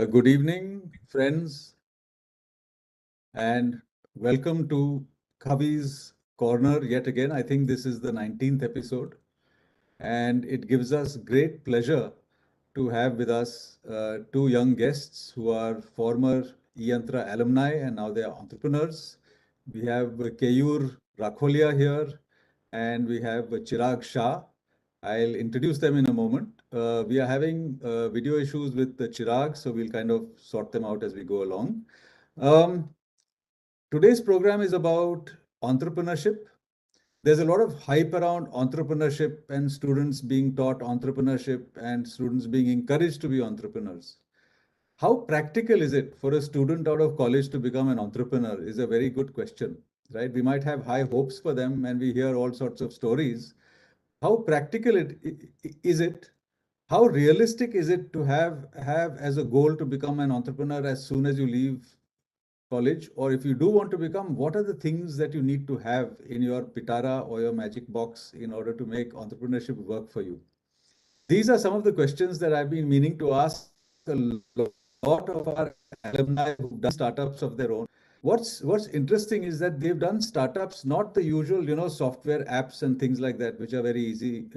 Good evening, friends, and welcome to Kavi's Corner yet again. I think this is the 19th episode, and it gives us great pleasure to have with us two young guests who are former eYantra alumni and now they are entrepreneurs. We have Keyur Rakholiya here, and we have Chirag Shah. I'll introduce them in a moment. We are having video issues with the Chirag, so we'll kind of sort them out as we go along. Um, Today's program is about entrepreneurship. There's a lot of hype around entrepreneurship and students being taught entrepreneurship and students being encouraged to be entrepreneurs. How practical is it for a student out of college to become an entrepreneur is a very good question, right? We might have high hopes for them and we hear all sorts of stories. How practical is it? How realistic is it to have as a goal to become an entrepreneur as soon as you leave college? Or if you do want to become, what are the things that you need to have in your pitara or your magic box in order to make entrepreneurship work for you? These are some of the questions that I've been meaning to ask a lot of our alumni who've done startups of their own. What's interesting is that they've done startups, not the usual, software apps and things like that, which are very easy,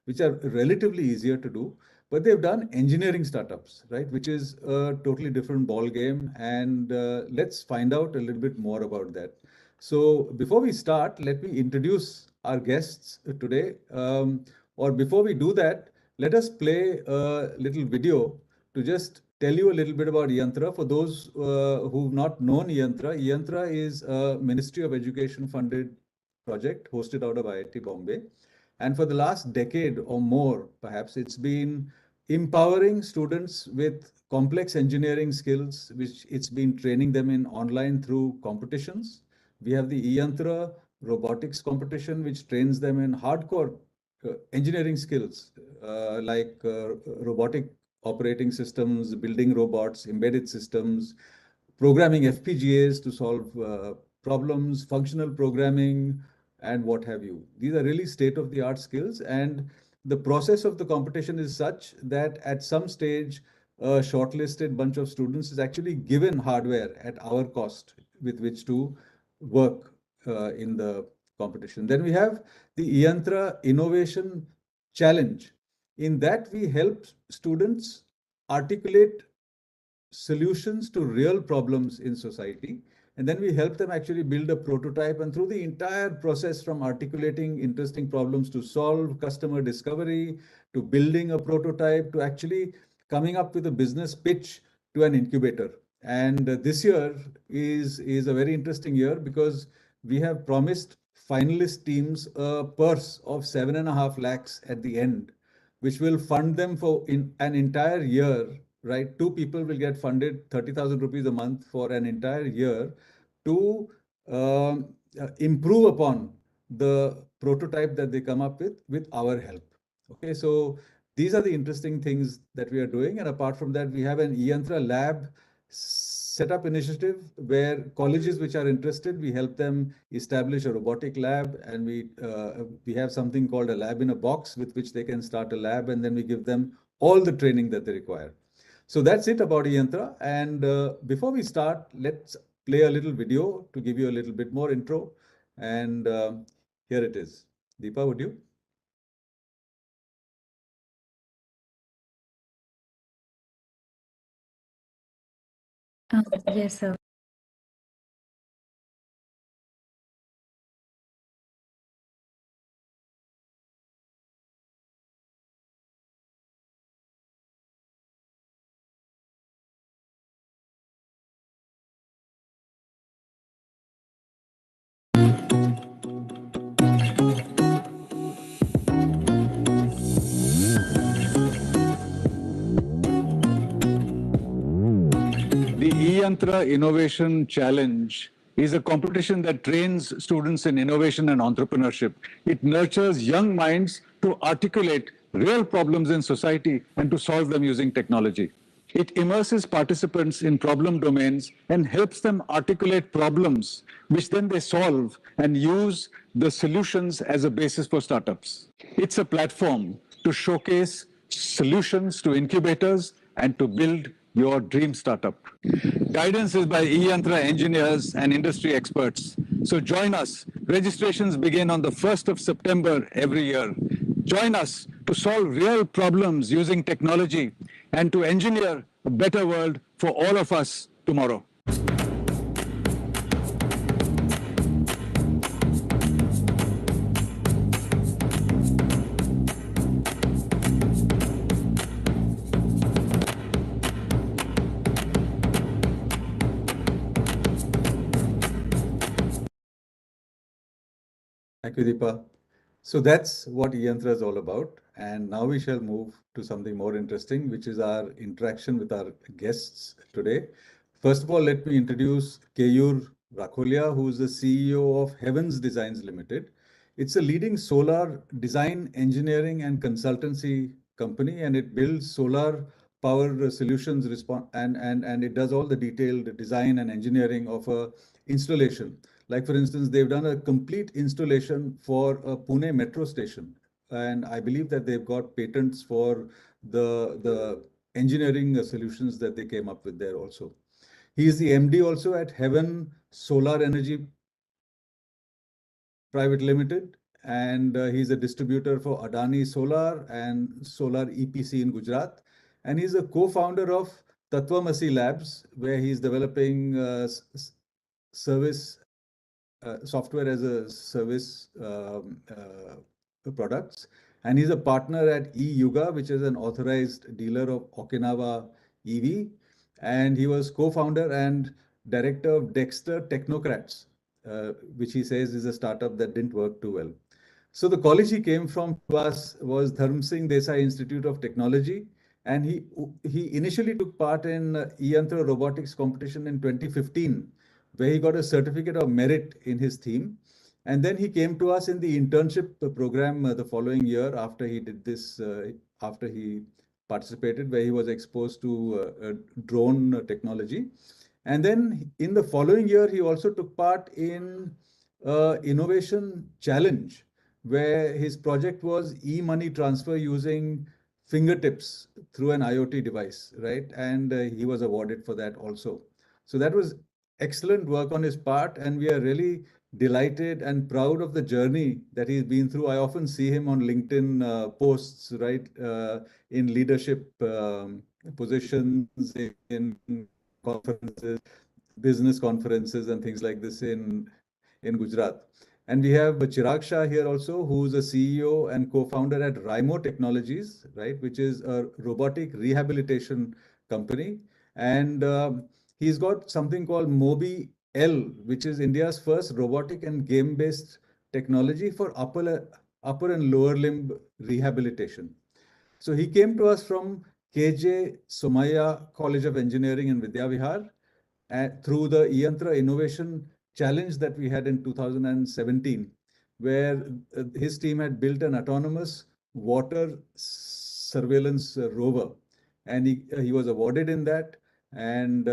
which are relatively easier to do. But they've done engineering startups, right, which is a totally different ball game. And let's find out a little bit more about that. So before we start, let me introduce our guests today. Or before we do that, let us play a little video to just tell you a little bit about eYantra. For those who've not known eYantra, eYantra is a Ministry of Education funded project hosted out of IIT Bombay. And for the last decade or more, perhaps, it's been empowering students with complex engineering skills, which it's been training them in online through competitions. We have the eYantra robotics competition, which trains them in hardcore engineering skills like robotic operating systems, building robots, embedded systems, programming FPGAs to solve problems, functional programming, and what have you. These are really state-of-the-art skills, and the process of the competition is such that at some stage, a shortlisted bunch of students is actually given hardware at our cost with which to work in the competition. Then we have the eYantra Innovation Challenge. In that, we help students articulate solutions to real problems in society. And then we help them actually build a prototype. And through the entire process, from articulating interesting problems to solve, customer discovery, to building a prototype, to actually coming up with a business pitch to an incubator. And this year is a very interesting year because we have promised finalist teams a purse of 7.5 lakhs at the end, which will fund them for an entire year, right? Two people will get funded 30,000 rupees a month for an entire year to improve upon the prototype that they come up with our help. Okay, so these are the interesting things that we are doing. And apart from that, we have an eYantra lab setup initiative where colleges which are interested, we help them establish a robotic lab, and we have something called a lab in a box with which they can start a lab, and then we give them all the training that they require. So that's it about eYantra. And before we start, let's play a little video to give you a little bit more intro. And here it is. Deepa, would you? Yes, sir. The eYantra Innovation Challenge is a competition that trains students in innovation and entrepreneurship. It nurtures young minds to articulate real problems in society and to solve them using technology. It immerses participants in problem domains and helps them articulate problems, which then they solve and use the solutions as a basis for startups. It's a platform to showcase solutions to incubators and to build your dream startup. Guidance is by eYantra engineers and industry experts. So join us. Registrations begin on the 1st of September every year. Join us to solve real problems using technology and to engineer a better world for all of us tomorrow. Thank you, Deepa. So that's what eYantra is all about. And now we shall move to something more interesting, which is our interaction with our guests today. First of all, let me introduce Keyur Rakholiya, who is the CEO of Heavens Designs Limited. It's a leading solar design, engineering, and consultancy company, and it builds solar power solutions and it does all the detailed design and engineering of a installation. Like for instance, they've done a complete installation for a Pune metro station, and I believe that they've got patents for the engineering solutions that they came up with there also. He is the MD also at Heaven Solar Energy Private Limited, and he's a distributor for Adani Solar and Solar EPC in Gujarat. And he's a co-founder of Tattvamasi Labs, where he's developing service software as a service products. And he's a partner at eYuga, which is an authorized dealer of Okinawa EV. And he was co-founder and director of Dexter Technocrats, which he says is a startup that didn't work too well. So the college he came from to us was Dharm Singh Desai Institute of Technology, and he initially took part in eYantra robotics competition in 2015, where he got a certificate of merit in his theme. And then he came to us in the internship program the following year after he did this, after he participated, where he was exposed to drone technology. And then in the following year, he also took part in innovation challenge, where his project was e-money transfer using fingertips through an IoT device, right? And he was awarded for that also. So that was excellent work on his part, and we are really delighted and proud of the journey that he's been through. I often see him on LinkedIn posts, right, in leadership positions in conferences, business conferences, and things like this in Gujarat. And we have Chirag Shah here also, who's a CEO and co-founder at Rymo Technologies, right, which is a robotic rehabilitation company. And he's got something called Mobi L, which is India's first robotic and game-based technology for upper and lower limb rehabilitation. So he came to us from KJ Somaya College of Engineering in Vidyavihar through the eYantra Innovation Challenge that we had in 2017, where his team had built an autonomous water surveillance rover, and he was awarded in that. And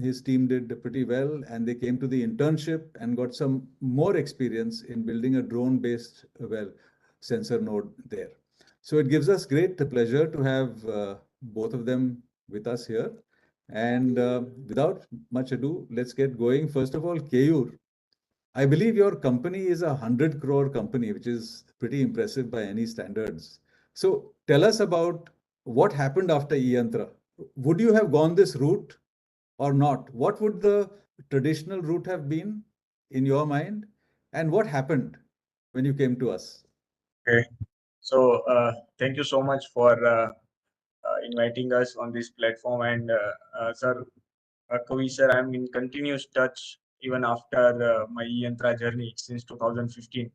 his team did pretty well, and they came to the internship and got some more experience in building a drone-based sensor node there. So it gives us great pleasure to have both of them with us here. And without much ado, let's get going. First of all, Keyur, I believe your company is a 100 crore company, which is pretty impressive by any standards. So tell us about what happened after eYantra. Would you have gone this route or not? What would the traditional route have been in your mind? And what happened when you came to us? Okay. So thank you so much for inviting us on this platform. And sir, Kavi sir, I'm in continuous touch even after my eYantra journey since 2015.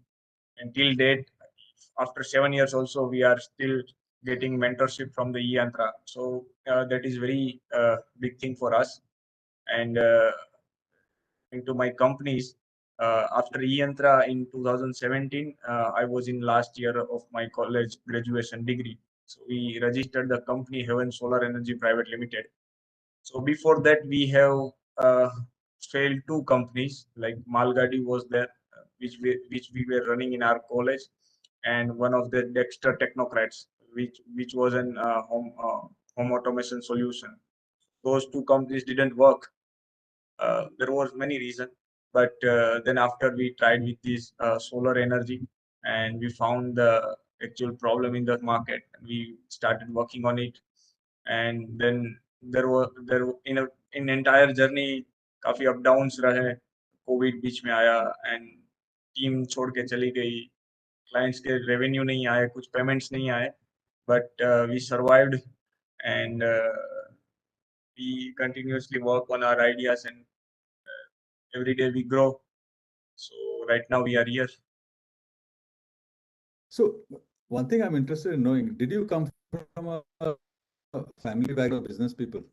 Until date, after 7 years also, we are still getting mentorship from the eYantra. So that is very big thing for us. And into my companies, after eYantra in 2017, I was in last year of my college graduation degree. So we registered the company Heaven Solar Energy Private Limited. So before that, we have failed two companies, like Malgadi was there, which we were running in our college, and one of the Dexter Technocrats, which was an home automation solution. those two companies didn't work. There was many reasons, but then after we tried with this solar energy, and we found the actual problem in the market, and we started working on it. And then in entire journey काफी up downs रहे. Covid बीच में आया and team छोड़ के चली गई. Clients के revenue नहीं आए, कुछ पेमेंट्स नहीं आए, but we survived, and we continuously work on our ideas, and every day we grow. So right now we are here. So one thing I'm interested in knowing, did you come from a family background of business people?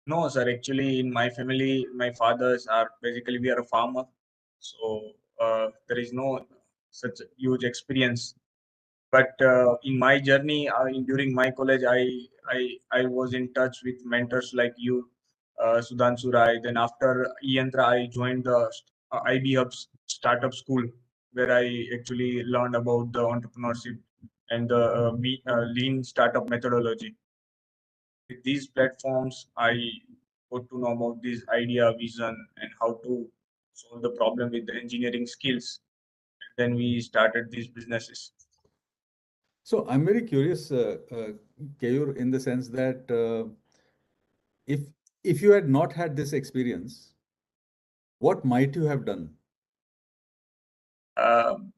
No, sir. Actually, in my family, my fathers are basically, we are a farmer, so there is no such huge experience. But in my journey, during my college, I was in touch with mentors like you, Sudhanshu Rai. Then after e-Yantra, I joined the IB Hub's startup school, where I actually learned about the entrepreneurship and the lean startup methodology. With these platforms, I got to know about this idea, vision, and how to solve the problem with the engineering skills. Then we started these businesses. So I'm very curious, Keyur, in the sense that if if you had not had this experience, what might you have done? Um,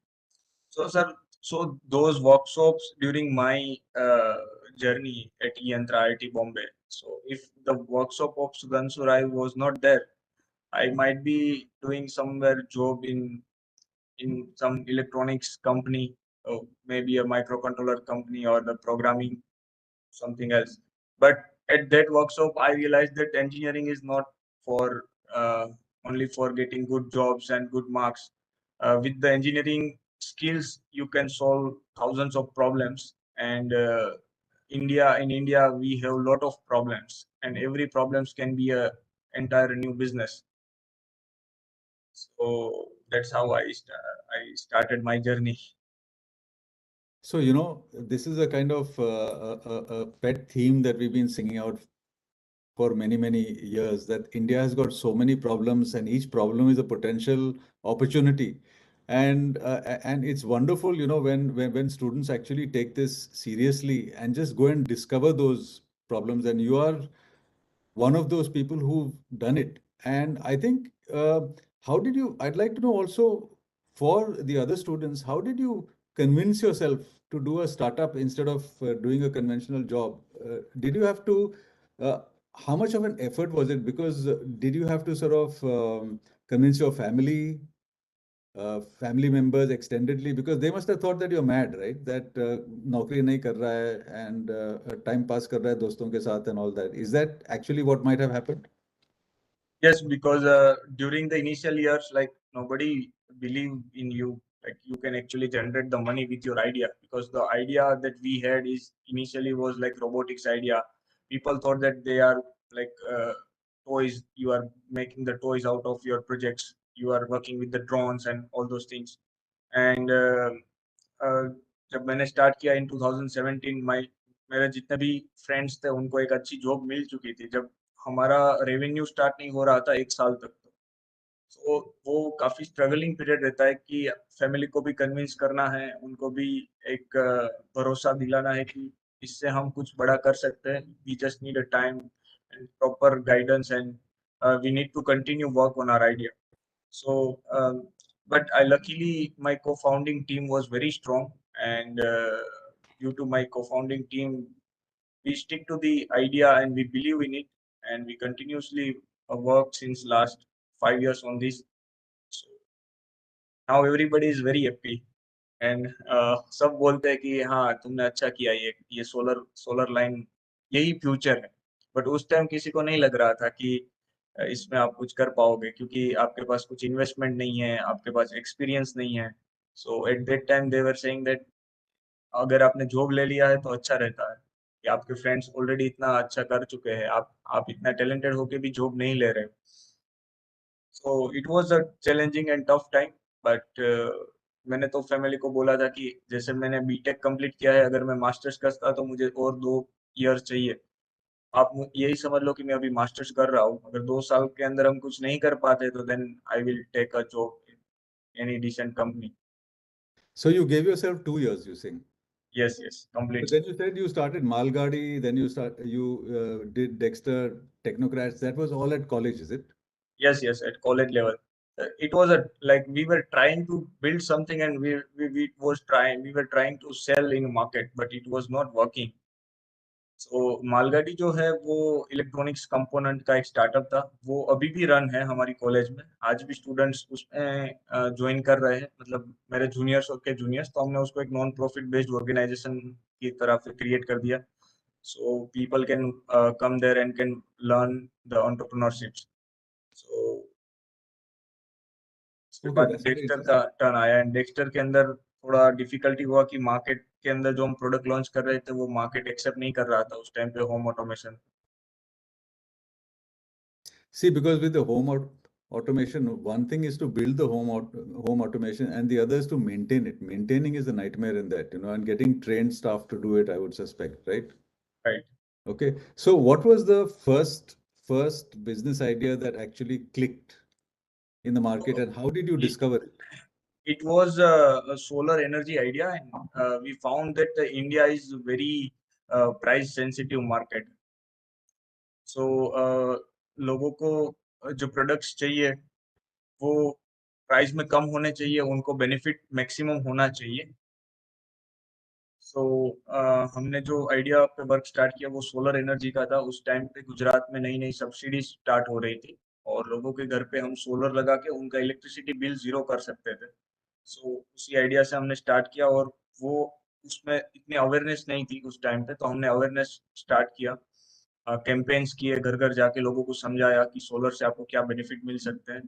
so, sir, so those workshops during my journey at eYantra IIT Bombay. So, if the workshop of Sudhanshu Rai was not there, I might be doing somewhere job in some electronics company, or maybe a microcontroller company, or the programming, something else. But at that workshop, I realized that engineering is not for only for getting good jobs and good marks. With the engineering skills, you can solve thousands of problems. And in India, we have a lot of problems, and every problems can be a entire new business. So that's how I started my journey. So, this is a kind of a pet theme that we've been singing out for many, many years, that India has got so many problems and each problem is a potential opportunity. And it's wonderful, when students actually take this seriously and just go and discover those problems. And you are one of those people who've done it. And I think, I'd like to know also, for the other students, how did you convince yourself to do a startup instead of doing a conventional job? Did you have to, uh, how much of an effort was it? Because did you have to sort of convince your family members extendedly, because they must have thought that you're mad, right? That नौकरी नहीं कर रहा है and time pass कर रहा है दोस्तों के साथ and all that. Is that actually what might have happened? Yes, because during the initial years, like nobody believed in you. Like you can actually generate the money with your idea, because the idea that we had is initially was like robotics idea. People thought that they are like toys. You are making the toys out of your projects. You are working with the drones and all those things. And uh, जब मैंने start किया इन 2017, मेरे जितने भी friends थे उनको एक अच्छी जॉब मिल चुकी थी. जब हमारा रेवेन्यू स्टार्ट नहीं हो रहा था 1 साल तक, तो वो काफी स्ट्रगलिंग पीरियड रहता है कि फैमिली को भी कन्विंस करना है, उनको भी एक भरोसा दिलाना है कि इससे हम कुछ बड़ा कर सकते हैं. We just need a time and proper guidance, and we need to continue work on our idea. So, but I luckily my co-founding team was very strong, and due to my co-founding team, we stick to the idea and we believe in it, and we continuously work since last 5 years on this. So now everybody is very happy, and सब बोलते हैं कि हाँ तुमने अच्छा किया, ये solar line यही फ्यूचर है. बट उस टाइम किसी को नहीं लग रहा था कि इसमें आप कुछ कर पाओगे, क्योंकि आपके पास कुछ इन्वेस्टमेंट नहीं है, आपके पास एक्सपीरियंस नहीं है. So at that time they were saying that अगर आपने जॉब ले लिया है तो अच्छा रहता है, कि आपके फ्रेंड्स ऑलरेडी इतना अच्छा कर चुके हैं, आप इतना टैलेंटेड होके भी जॉब नहीं ले रहे. So it was a challenging and tough time, but मैंने तो फैमिली को बोला था कि जैसे मैंने बीटेक कंप्लीट किया है, अगर मैं मास्टर्स करता तो मुझे और 2 ईयर चाहिए. आप यही समझ लो कि मैं अभी मास्टर्स कर रहा हूँ, अगर 2 साल के अंदर हम कुछ नहीं कर पाते तो then I will take a job in any decent company. So you gave yourself 2 years, you saying? Yes, But completely. then you said you started Malgadi, then you did Dexter, Technocrats. That was all at college, is it? Yes, at college level. It was a like we were trying to build something, and we were trying to sell in market, but it was not working. So मालगाड़ी जो है वो electronics component का एक startup था, वो अभी भी रन है हमारी कॉलेज में, आज भी स्टूडेंट्स उसमें ज्वाइन कर रहे हैं, मतलब मेरे जूनियर्स और के जूनियर्स, तो हमने उसको एक नॉन प्रॉफिट बेस्ड ऑर्गेनाइजेशन की तरफ से क्रिएट कर दिया. So people can come there and can learn the entrepreneurship. So उसके Okay, बाद that's very डेक्स्टर का interesting. टर्न आया, एंड डेक्स्टर के अंदर थोड़ा डिफिकल्टी हुआ कि मार्केट के अंदर जो हम प्रोडक्ट लॉन्च कर रहे थे वो मार्केट एक्सेप्ट नहीं कर रहा था उस टाइम पे home automation. See, because with the automation, one thing is to build the home automation, and the other is to maintain it. Maintaining is a nightmare in that, and getting trained staff to do it, I would suspect, right? Right. Okay. So what was the first business idea that actually clicked in the market, and how did you It, discover it? it was a solar energy idea, and we found that India is a very price sensitive market. So लोगों को जो products चाहिए वो price में कम होने चाहिए, उनको benefit maximum होना चाहिए. सो हमने जो आइडिया पे वर्क स्टार्ट किया वो सोलर एनर्जी का था. उस टाइम पे गुजरात में नई नई सब्सिडी स्टार्ट हो रही थी, और लोगों के घर पे हम सोलर लगा के उनका इलेक्ट्रिसिटी बिल जीरो कर सकते थे. सो उसी आइडिया से हमने स्टार्ट किया, और वो उसमें इतनी अवेयरनेस नहीं थी उस टाइम पे, तो हमने अवेयरनेस स्टार्ट किया, कैंपेन्स किए, घर घर जाके लोगों को समझाया कि सोलर से आपको क्या बेनिफिट मिल सकते हैं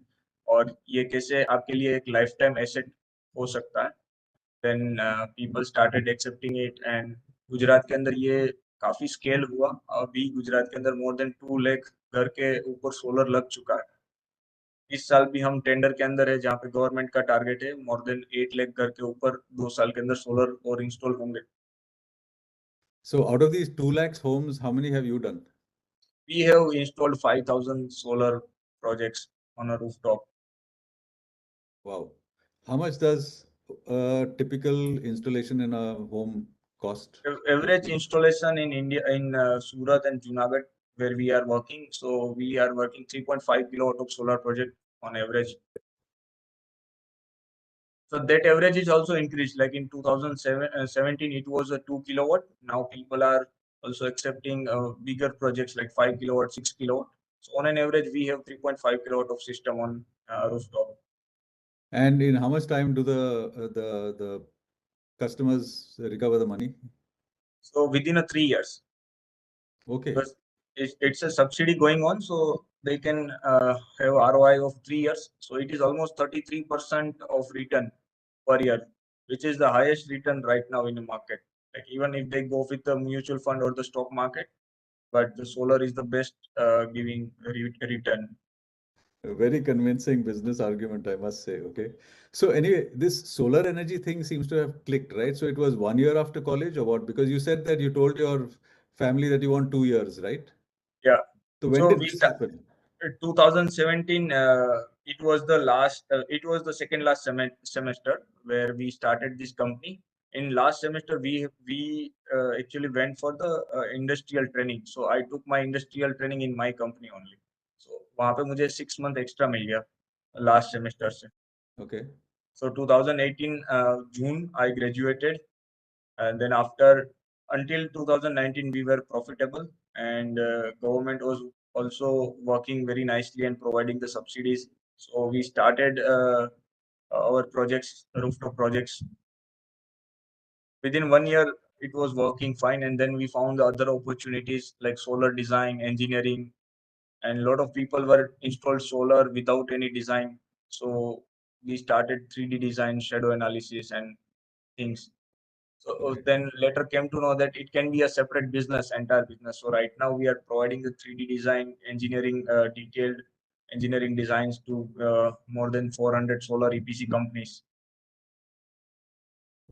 और ये कैसे आपके लिए एक लाइफ टाइम एसेट हो सकता है. then people started accepting it, and Gujarat के अंदर ये काफी स्केल हुआ. अभी गुजरात के अंदर मोर देन 2 लाख घर के ऊपर सोलर लग चुका है. इस साल भी हम टेंडर के अंदर है जहाँ पे गवर्नमेंट का टारगेट है मोर देन 8 लाख घर के ऊपर 2 साल के अंदर सोलर और इंस्टॉल होंगे. So out of these 2 lakhs homes, how many have you done? We have installed 5,000 solar projects on a rooftop. Wow. How much does a typical installation in a home cost, Average roughly? installation in India, in Surat and Junagadh, where we are working, so we are working 3.5 kilowatt of solar project on average. So that average is also increased. Like in 2017, it was a 2 kilowatt. Now people are also accepting bigger projects like 5 kilowatt, 6 kilowatt. So on an average, we have 3.5 kilowatt of system on rooftop. And in how much time do the customers recover the money? So within a 3 years, Okay. because it's a subsidy going on, so they can have ROI of 3 years. So it is almost 33% of return per year, which is the highest return right now in the market. Like even if they go with the mutual fund or the stock market, but the solar is the best giving return. A very convincing business argument, I must say. Okay. So anyway, this solar energy thing seems to have clicked, right? So it was 1 year after college or what? Because you said that you told your family that you want 2 years, right? Yeah. So when So did this happen? 2017, it was the last, it was the second last semester where we started this company. In last semester, we actually went for the industrial training. So I took my industrial training in my company only. So वहाँ पे मुझे 6 month extra मिल गया last semester से. Okay. So 2018 June I graduated, and then after until 2019 we were profitable, and government was also working very nicely and providing the subsidies. So we started our projects, rooftop projects. Within 1 year it was working fine, and then we found the other opportunities like solar design engineering, and a lot of people were installed solar without any design. So we started 3D design, shadow analysis and things. So Okay. then later came to know that it can be a separate business, entire business. So right now we are providing the 3D design, engineering, detailed engineering designs to more than 400 solar EPC companies.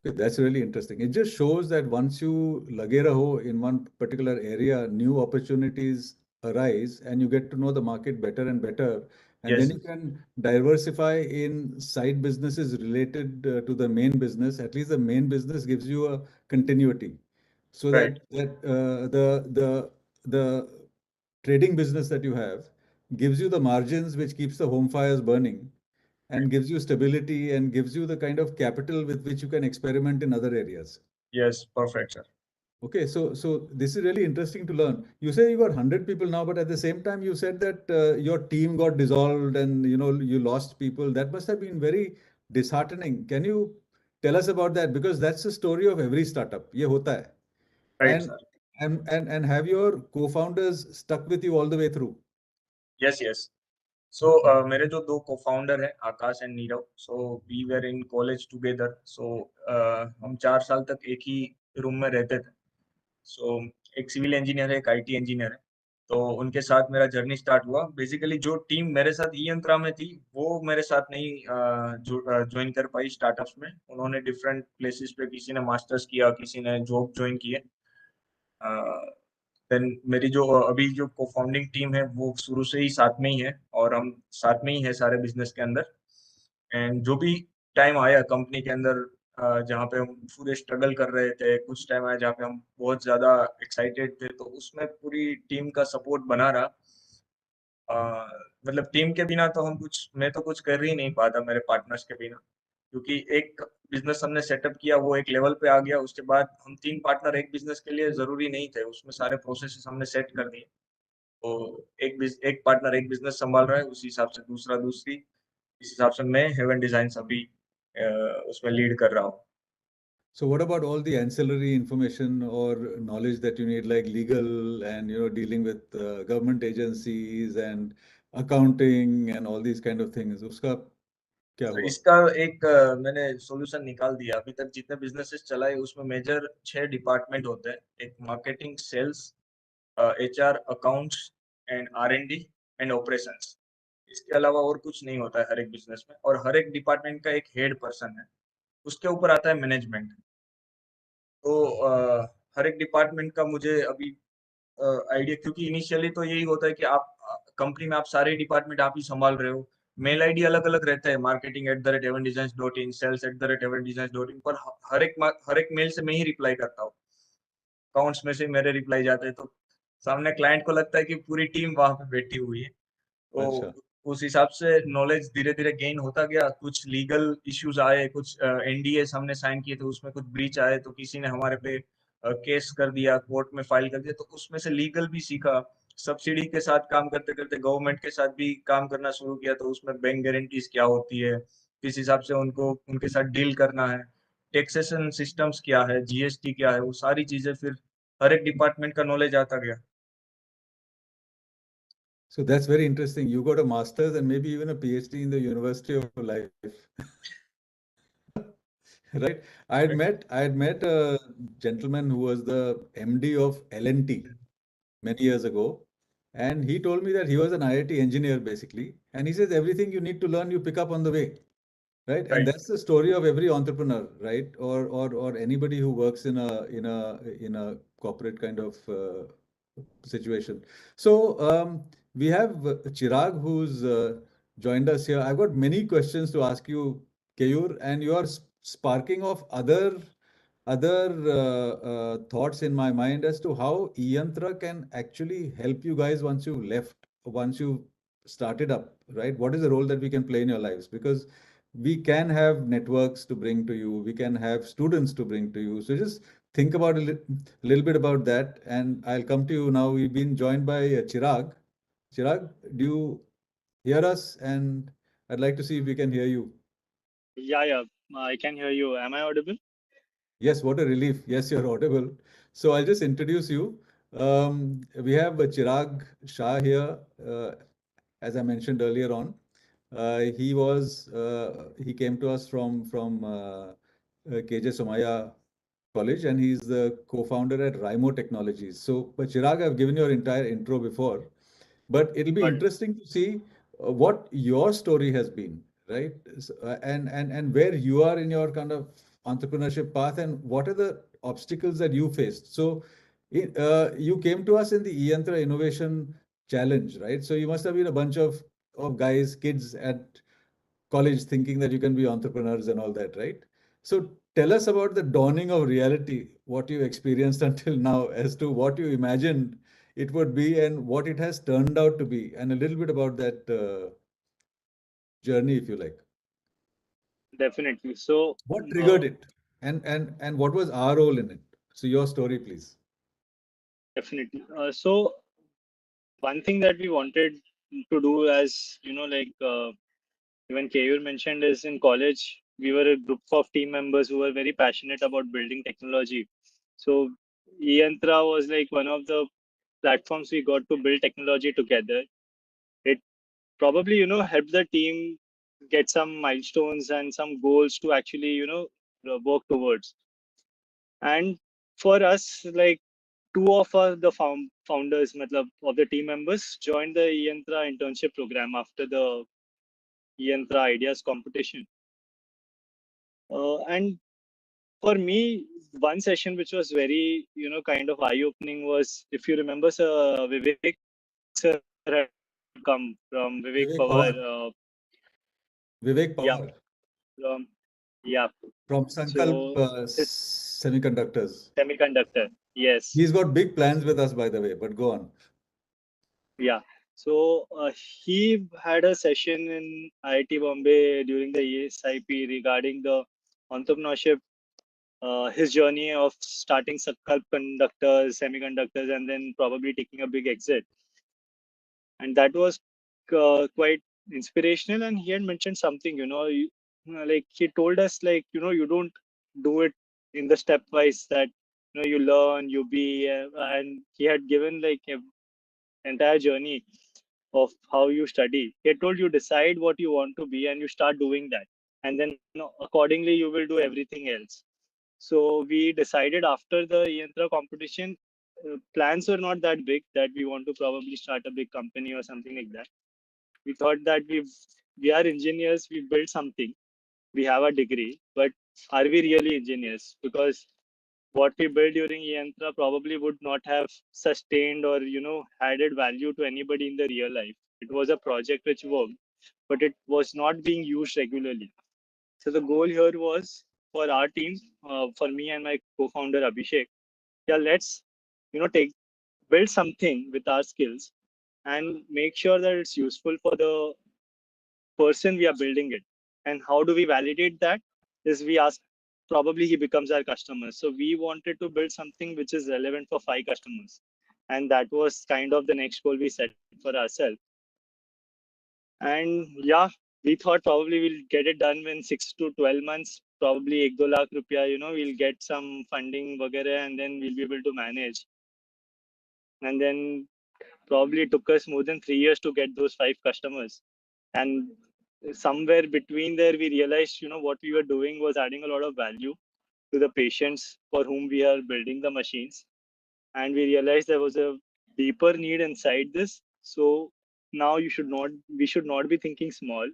Okay, that's really interesting. It just shows that once you lage raho in one particular area, new opportunities arise and you get to know the market better and better. And then Yes, you can diversify in side businesses related to the main business. At least the main business gives you a continuity. So right. the trading business that you have gives you the margins which keeps the home fires burning and gives you stability and gives you the kind of capital with which you can experiment in other areas. Yes, perfect, sir. Okay, so this is really interesting to learn. You say you got 100 people now, but at the same time you said that your team got dissolved and you lost people. That must have been very disheartening. Can you tell us about that? Because that's the story of every startup. ये होता है. Right, And sir. and have your co-founders stuck with you all the way through? Yes, yes. सो मेरे जो दो co-founder हैं Akash and Nirav, so we were in college together, so हम 4 साल तक एक ही रूम में रहते थे. सो एक सिविल इंजीनियर है, एक आईटी इंजीनियर है, तो उनके साथ मेरा जर्नी स्टार्ट हुआ. बेसिकली जो टीम मेरे साथ ई-यंत्रा में थी वो मेरे साथ नहीं ज्वाइन कर पाई स्टार्टअप्स में. उन्होंने डिफरेंट प्लेसेस पे, किसी ने मास्टर्स किया, किसी ने जॉब ज्वाइन किए. देन मेरी जो अभी जो को फाउंडिंग टीम है वो शुरू से ही साथ में ही है और हम साथ में ही है सारे बिजनेस के अंदर. एंड जो भी टाइम आया कंपनी के अंदर जहाँ पे हम पूरे स्ट्रगल कर रहे थे, कुछ टाइम आया जहाँ पे हम बहुत ज़्यादा एक्साइटेड थे, तो उसमें पूरी टीम का सपोर्ट बना रहा. अ, मतलब टीम के बिना तो मैं तो कुछ कर ही नहीं पाता मेरे पार्टनर्स के बिना, क्योंकि एक बिजनेस हमने सेटअप किया, वो एक लेवल पे आ गया, उसके बाद हम 3 पार्टनर एक बिजनेस के लिए ज़रूरी नहीं थे, उसमें सारे प्रोसेसेस हमने सेट कर दिए. तो एक पार्टनर एक बिजनेस संभाल रहा है, उसी हिसाब से दूसरा दूसरी, इस हिसाब से मैं हेवन डिजाइन्स अभी उसमें लीड कर रहा हूँ. So what about all the ancillary information or knowledge that you need, like legal and dealing with government agencies and accounting and all these kind of things? उसका क्या तो हुआ? इसका एक मैंने सॉल्यूशन निकाल दिया. अभी तक जितने बिजनेसेस चलाए उसमें मेजर 6 डिपार्टमेंट होते हैं. एक marketing, sales, HR, accounts and R&D and operations. इसके अलावा और कुछ नहीं होता है हर एक बिजनेस में, और हर एक डिपार्टमेंट का एक हेड पर्सन है. उसके ऊपर आता है मैनेजमेंट. तो हर एक डिपार्टमेंट का मुझे अभी आइडिया, क्योंकि इनिशियली तो यही होता है कि आप कंपनी में आप सारे डिपार्टमेंट आप ही संभाल रहे हो. मेल आईडी अलग अलग रहता है, marketing@evandesigns.in, sales@evandesigns.in, पर हर एक मेल से मैं ही रिप्लाई करता हूँ. अकाउंट्स में से मेरे रिप्लाई जाते हैं, तो सामने क्लाइंट को लगता है कि पूरी टीम वहां पे बैठी हुई है. तो अच्छा. उस हिसाब से नॉलेज धीरे धीरे गेन होता गया. कुछ लीगल इश्यूज आए, कुछ एनडीए हमने साइन किए थे, उसमें कुछ ब्रीच आए, तो किसी ने हमारे पे केस कर दिया, कोर्ट में फाइल कर दिया, तो उसमें से लीगल भी सीखा. सब्सिडी के साथ काम करते करते गवर्नमेंट के साथ भी काम करना शुरू किया, तो उसमें बैंक गारंटीज क्या होती है, किस हिसाब से उनको उनके साथ डील करना है, टैक्सेशन सिस्टम्स क्या है, जीएसटी क्या है, वो सारी चीजें फिर हर एक डिपार्टमेंट का नॉलेज आता गया. So that's very interesting. You got a master's and maybe even a PhD in the University of Life, right? I had met a gentleman who was the MD of L&T many years ago, and he told me that he was an IIT engineer basically, and he says everything you need to learn you pick up on the way. Right, and Right. that's the story of every entrepreneur, right? Or anybody who works in a corporate kind of situation. So we have Chirag who's joined us here. I've got many questions to ask you, Keyur, and you are sparking off other thoughts in my mind as to how eYantra can actually help you guys once you started up, right? What is the role that we can play in your lives? Because we can have networks to bring to you, we can have students to bring to you. So just think about a little bit about that, and I'll come to you now. We've been joined by Chirag. Chirag, do you hear us? And I'd like to see if we can hear you. Yeah, I can hear you. Am I audible? Yes, what a relief. Yes, you're audible. So I'll just introduce you. We have Chirag Shah here, as I mentioned earlier on. He came to us from KJ Somaya College, and he's the co-founder at Rymo Technologies. So, but Chirag, I've given your entire intro before, but it'll be But interesting to see what your story has been, right? And where you are in your kind of entrepreneurship path, and what are the obstacles that you faced? So, you came to us in the eYantra Innovation Challenge, right? So you must have been a bunch of guys, kids at college thinking that you can be entrepreneurs and all that, right? So tell us about the dawning of reality, what you experienced until now, as to what you imagined it would be and what it has turned out to be, and a little bit about that journey, if you like. Definitely. So, What uh, triggered it, and what was our role in it? So your story, please. definitely. So, one thing that we wanted to do, as even Keyur mentioned, is in college, we were a group of team members who were very passionate about building technology. So, eYantra was like one of the platforms we got to build technology together. It probably, helped the team get some milestones and some goals to actually, work towards. And for us, like two of the founders matlab, of the team members joined the eYantra internship program after the eYantra ideas competition. And for me, one session which was very, kind of eye-opening was, if you remember, sir, Vivek sir had come from Vivek Vivek Power. Pawar. Vivek Yeah, Pawar from, yeah. from Sankalp So his Semiconductors. semiconductor. Yes. He's got big plans with us, by the way, but go on. Yeah. So he had a session in IIT Bombay during the ESIP regarding the entrepreneurship, his journey of starting conductors, semiconductors, and then probably taking a big exit. And that was quite inspirational. And he had mentioned something, like he told us, like, you don't do it in the stepwise that, you learn, you be, and he had given like an entire journey of how you study. He told you decide what you want to be and you start doing that. And then accordingly, you will do everything else. So we decided after the eYantra competition, plans were not that big that we want to probably start a big company or something like that. We thought that we are engineers, we built something, we have a degree, but are we really engineers? Because what we built during eYantra probably would not have sustained or added value to anybody in the real life. It was a project which worked, but it was not being used regularly. So the goal here was for our team, for me and my co-founder Abhishek. Yeah, let's take build something with our skills and make sure that it's useful for the person we are building it. And how do we validate that? Is we ask, probably he becomes our customer. So we wanted to build something which is relevant for 5 customers. And that was kind of the next goal we set for ourselves. And yeah, we thought probably we'll get it done in 6 to 12 months, probably 1-2 lakh rupiah, we'll get some funding, vagara, and then we'll be able to manage. And then probably it took us more than 3 years to get those 5 customers. And somewhere between there, we realized, what we were doing was adding a lot of value to the patients for whom we are building the machines. And we realized there was a deeper need inside this. So now we should not be thinking small.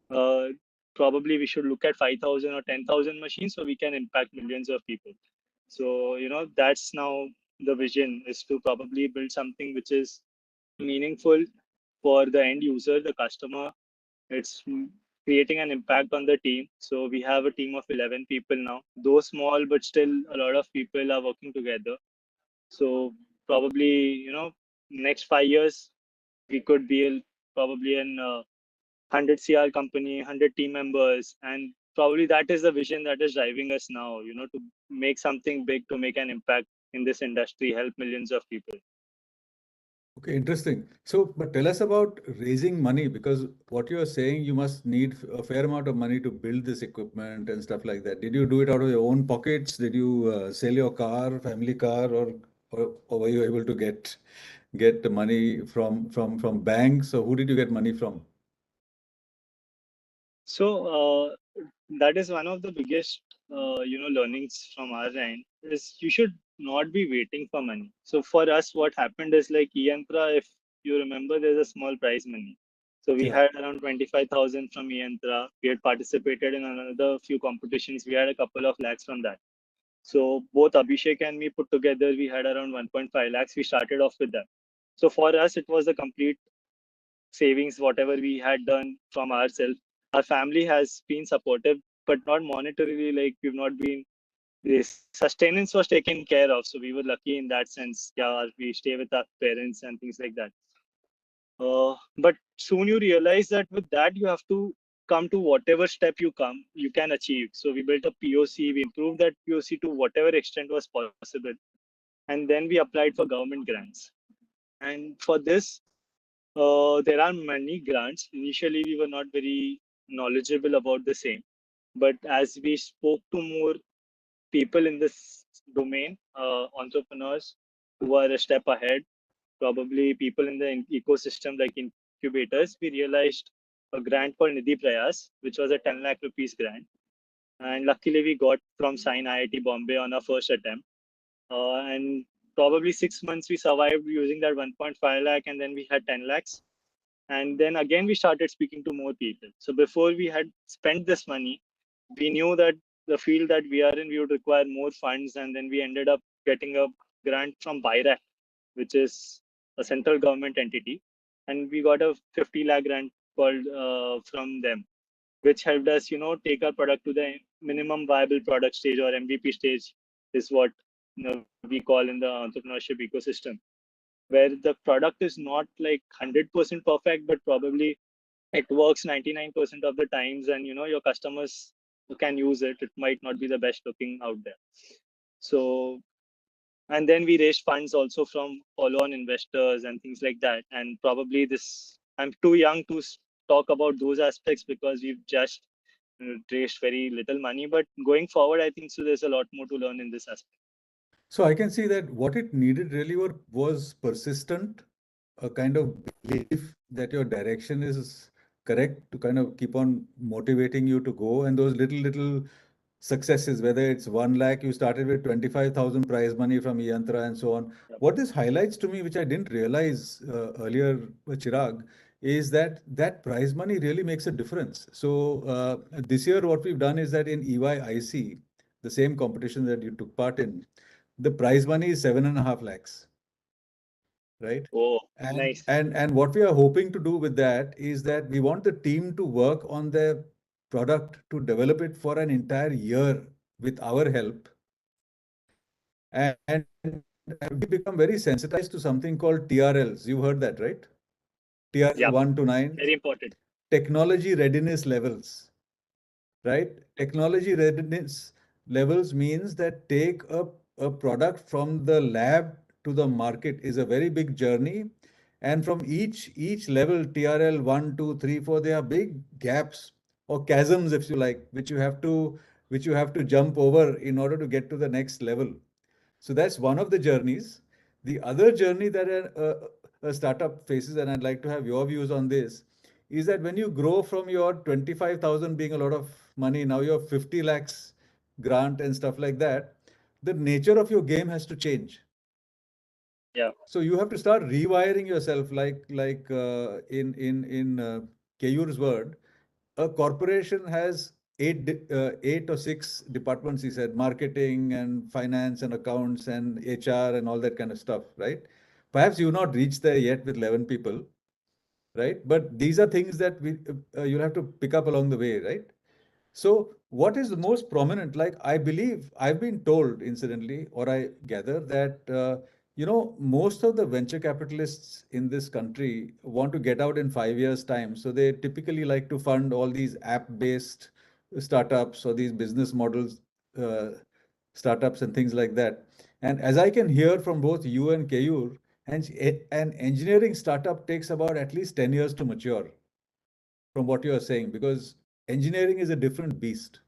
Uh, Probably we should look at 5,000 or 10,000 machines so we can impact millions of people. So, that's now the vision, is to probably build something which is meaningful for the end user, the customer. It's creating an impact on the team. So we have a team of 11 people now, though small, but still a lot of people are working together. So probably, next 5 years, we could be probably an 100 CR company, 100 team members. And probably that is the vision that is driving us now, to make something big, to make an impact in this industry, help millions of people. Okay, interesting. So, but tell us about raising money, because what you are saying, you must need a fair amount of money to build this equipment and stuff like that. Did you do it out of your own pockets? Did you sell your car, family car, or were you able to get the money from banks? Or who did you get money from? So that is one of the biggest, learnings from our end, is you should not be waiting for money. So for us, what happened is like eYantra, if you remember, there's a small prize money. So we Sure. had around 25,000 from eYantra. We had participated in another few competitions. We had a couple of lakhs from that. So both Abhishek and me put together, we had around 1.5 lakhs. We started off with that. So for us, it was a complete savings, whatever we had done from ourselves. Our family has been supportive, but not monetarily. Like we've not been, the sustenance was taken care of. So we were lucky in that sense. Yeah, we stay with our parents and things like that. But soon you realize that with that you have to come to whatever step you can achieve. So we built a POC, we improved that POC to whatever extent was possible, and then we applied for government grants. And for this, there are many grants. Initially, we were not very knowledgeable about the same, but as we spoke to more people in this domain, entrepreneurs who are a step ahead, probably people in the ecosystem like incubators, we realized a grant called Nidhi Prayas, which was a 10 lakh rupees grant. And luckily we got from Sign IIT Bombay on our first attempt. And probably 6 months we survived using that 1.5 lakh, and then we had 10 lakhs. And then again, we started speaking to more people. So before we had spent this money, we knew that the field that we are in, we would require more funds. And then we ended up getting a grant from BIRAC, which is a central government entity. And we got a 50 lakh grant called from them, which helped us, take our product to the minimum viable product stage, or MVP stage is what we call in the entrepreneurship ecosystem, where the product is not like 100% perfect, but probably it works 99% of the times, and your customers can use it. It might not be the best looking out there. So, and then we raised funds also from follow-on investors and things like that. And probably this, I'm too young to talk about those aspects because we've just raised very little money. But going forward, I think so there's a lot more to learn in this aspect. So I can see that what it needed really was persistent, a kind of belief that your direction is correct to kind of keep on motivating you to go, and those little successes, whether it's 1 lakh, you started with 25,000 prize money from eYantra and so on. Yep. What this highlights to me, which I didn't realize earlier, Chirag, is that that prize money really makes a difference. So this year, what we've done is that in EYIC, the same competition that you took part in, the prize money is 7.5 lakhs, right? Oh, And nice. and what we are hoping to do with that is that we want the team to work on their product to develop it for an entire year with our help. And we become very sensitized to something called TRLs. You've heard that, right? TRL Yeah, 1 to 9, very important. technology readiness levels, right? Technology readiness levels means that take a product from the lab to the market is a very big journey. And from each level, TRL 1, 2, 3, 4, there are big gaps or chasms, if you like, which you have to jump over in order to get to the next level. So that's one of the journeys. The other journey that a startup faces, and I'd like to have your views on this, is that when you grow from your 25,000 being a lot of money, now your 50 lakhs grant and stuff like that, the nature of your game has to change. Yeah. So you have to start rewiring yourself, like in Keyur's word, a corporation has eight or six departments. He said marketing and finance and accounts and HR and all that kind of stuff, right? Perhaps you've not reached there yet with 11 people, right? But these are things that you'll have to pick up along the way, right? So, what is the most prominent? Like, I believe I've been told, incidentally, or I gather that, most of the venture capitalists in this country want to get out in 5 years' time. So, they typically like to fund all these app-based startups or these business models, uh, startups and things like that. And as I can hear from both you and Keyur, an engineering startup takes about at least 10 years to mature, from what you are saying, because engineering is a different beast,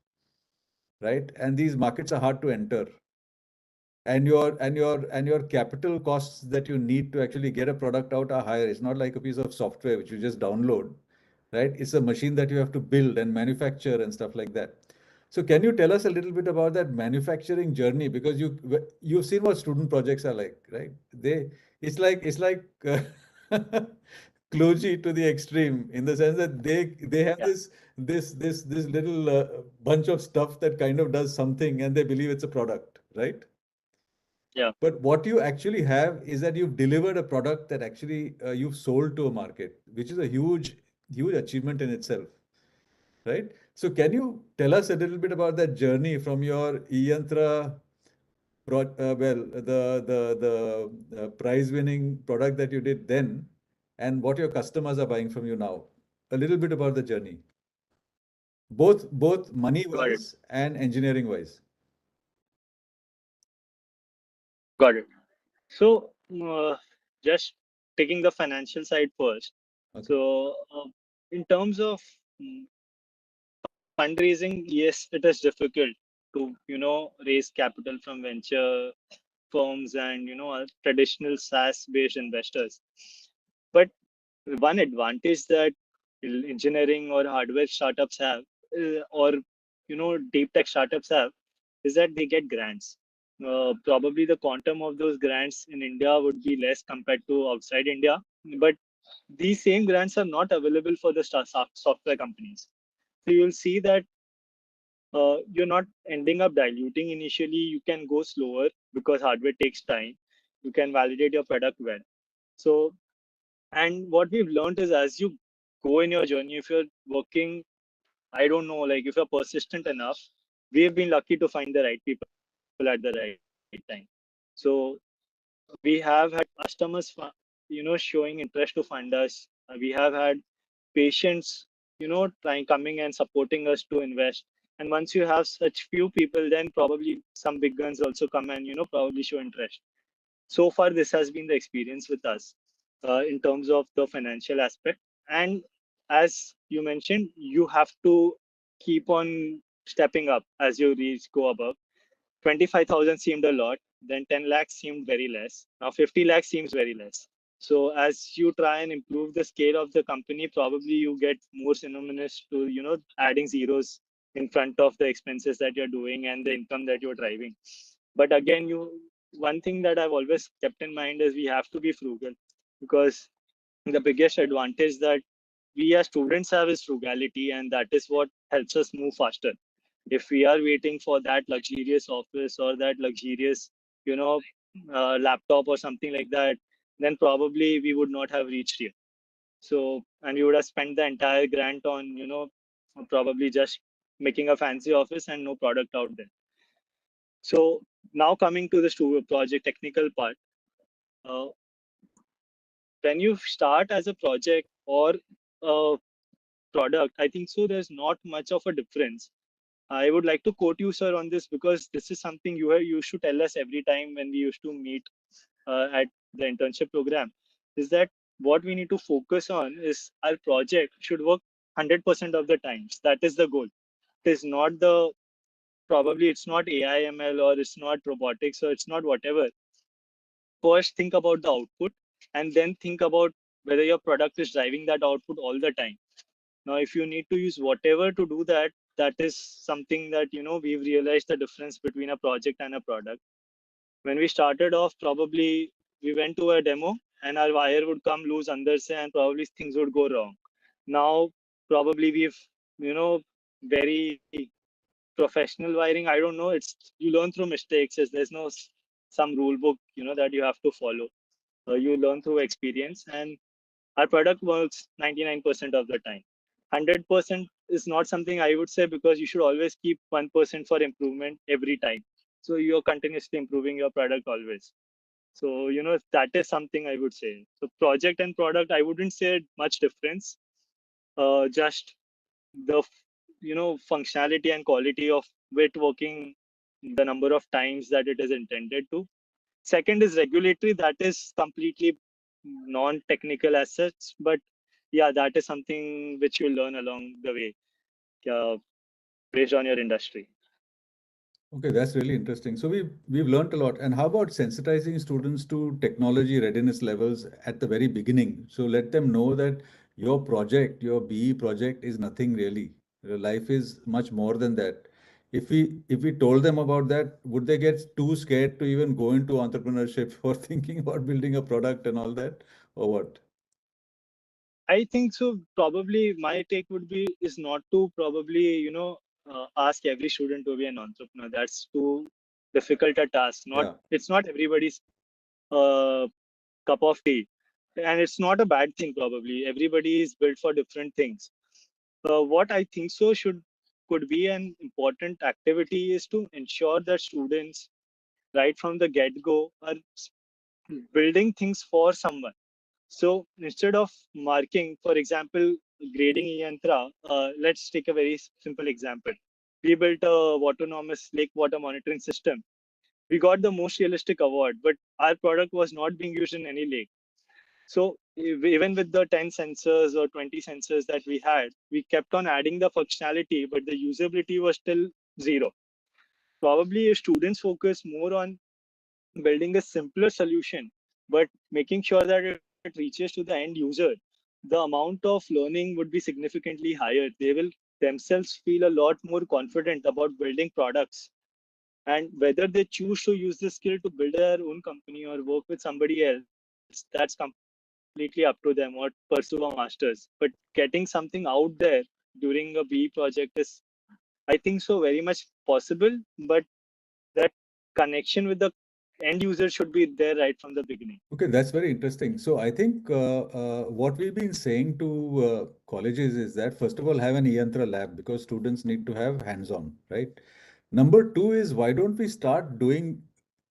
right? And these markets are hard to enter. And your capital costs that you need to actually get a product out are higher. It's not like a piece of software which you just download, right? It's a machine that you have to build and manufacture and stuff like that. So can you tell us a little bit about that manufacturing journey? Because you've seen what student projects are like, right? It's like kludgy to the extreme, in the sense that they have Yeah. this little bunch of stuff that kind of does something, and they believe it's a product, right? Yeah. But what you actually have is that you've delivered a product that actually you've sold to a market, which is a huge achievement in itself, right? So can you tell us a little bit about that journey from your eYantra the prize-winning product that you did then, and what your customers are buying from you now? A little bit about the journey, both Got it. money-wise and engineering-wise. Got it. So, just taking the financial side first. Okay. So, in terms of fundraising, yes, it is difficult to, raise capital from venture firms and, traditional SaaS-based investors. But one advantage that engineering or hardware startups have, or, deep tech startups have, is that they get grants. Probably the quantum of those grants in India would be less compared to outside India, but these same grants are not available for the software companies. So you'll see that you're not ending up diluting initially. You can go slower because hardware takes time. You can validate your product well. So, and what we've learned is as you go in your journey, if you're working, I don't know, like if you're persistent enough, we've been lucky to find the right people at the right time. So we have had customers, showing interest to fund us. We have had patients, trying coming and supporting us to invest. And once you have such few people, then probably some big guns also come and probably show interest. So far, this has been the experience with us in terms of the financial aspect. And as you mentioned, you have to keep on stepping up as you reach go above. 25,000 seemed a lot, then 10 lakhs seemed very less. Now 50 lakhs seems very less. So as you try and improve the scale of the company, probably you get more synonymous to, adding zeros in front of the expenses that you're doing and the income that you're driving. But again, one thing that I've always kept in mind is we have to be frugal, because the biggest advantage that we as students have is frugality, and that is what helps us move faster. If we are waiting for that luxurious office or that luxurious, laptop or something like that, then probably we would not have reached here. So, and we would have spent the entire grant on, probably just making a fancy office and no product out there. So now coming to the project technical part, uh, when you start as a project or a product, I think so there's not much of a difference. I would like to quote you, sir, on this, because this is something you used to tell us every time when we used to meet at the internship program, is that what we need to focus on is our project should work 100% of the times. That is the goal. It is not probably it's not AI, ML, or it's not robotics, or it's not whatever. First, think about the output, and then think about whether your product is driving that output all the time. Now, if you need to use whatever to do that, that is something that, we've realized the difference between a project and a product. When we started off, probably we went to a demo and our wire would come loose under se and probably things would go wrong. Now, probably we've, very professional wiring. I don't know. You learn through mistakes. There's no some rule book, that you have to follow. You learn through experience, and our product works 99% of the time. 100% is not something I would say, because you should always keep 1% for improvement every time. So you're continuously improving your product always. So, that is something I would say. So project and product, I wouldn't say much difference. Just the, functionality and quality of it working, the number of times that it is intended to. Second is regulatory. That is completely non-technical assets, but yeah, that is something which you learn along the way, uh, based on your industry. Okay, that's really interesting. So we've learned a lot. And how about sensitizing students to technology readiness levels at the very beginning? So let them know that your project, your BE project is nothing really. Your life is much more than that. If we told them about that, would they get too scared to even go into entrepreneurship or thinking about building a product and all that, or what? I think so. Probably my take would be is not to probably ask every student to be an entrepreneur. That's too difficult a task. Not Yeah. It's not everybody's uh, cup of tea, and it's not a bad thing. Probably everybody is built for different things. What I think so could be an important activity is to ensure that students right from the get go are building things for someone. So instead of marking, for example, grading eYantra, let's take a very simple example. We built a autonomous lake water monitoring system. We got the most realistic award, but our product was not being used in any lake. So even with the 10 sensors or 20 sensors that we had, we kept on adding the functionality, but the usability was still zero. Probably if students focus more on building a simpler solution, but making sure that it reaches to the end user, the amount of learning would be significantly higher. They will themselves feel a lot more confident about building products. And whether they choose to use this skill to build their own company or work with somebody else, that's completely up to them, or pursue a master's. But getting something out there during a BE project is, I think so, very much possible. But that connection with the end user should be there right from the beginning. Okay, that's very interesting. So I think what we've been saying to colleges is that first of all, have an eYantra lab because students need to have hands-on, right? Number two is why don't we start doing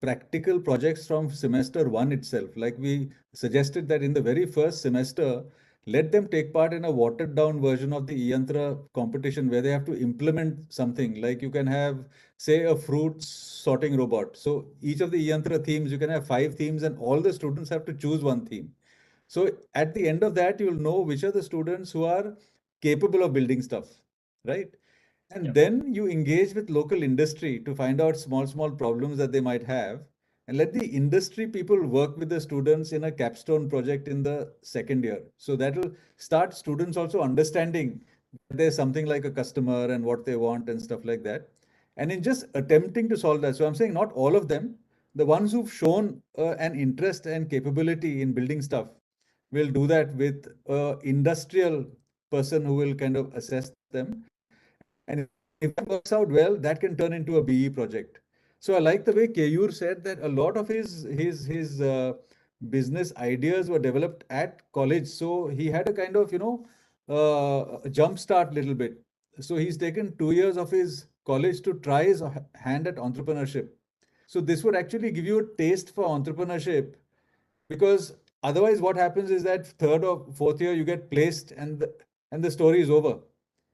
practical projects from semester one itself? Like we suggested that in the very first semester, let them take part in a watered down version of the eYantra competition where they have to implement something. Like you can have, say, a fruit sorting robot. So each of the eYantra themes, you can have 5 themes and all the students have to choose one theme. So at the end of that, you'll know which are the students who are capable of building stuff, right? And Yeah. then you engage with local industry to find out small problems that they might have. And let the industry people work with the students in a capstone project in the second year. So that will start students also understanding that there's something like a customer and what they want and stuff like that. And in just attempting to solve that. So I'm saying not all of them, the ones who've shown an interest and capability in building stuff will do that with a industrial person who will kind of assess them. And if that works out well, that can turn into a BE project. So I like the way Keyur said that a lot of his business ideas were developed at college. So he had a kind of jump start little bit. So he's taken 2 years of his college to try his hand at entrepreneurship. So this would actually give you a taste for entrepreneurship because otherwise what happens is that third or fourth year you get placed and the story is over,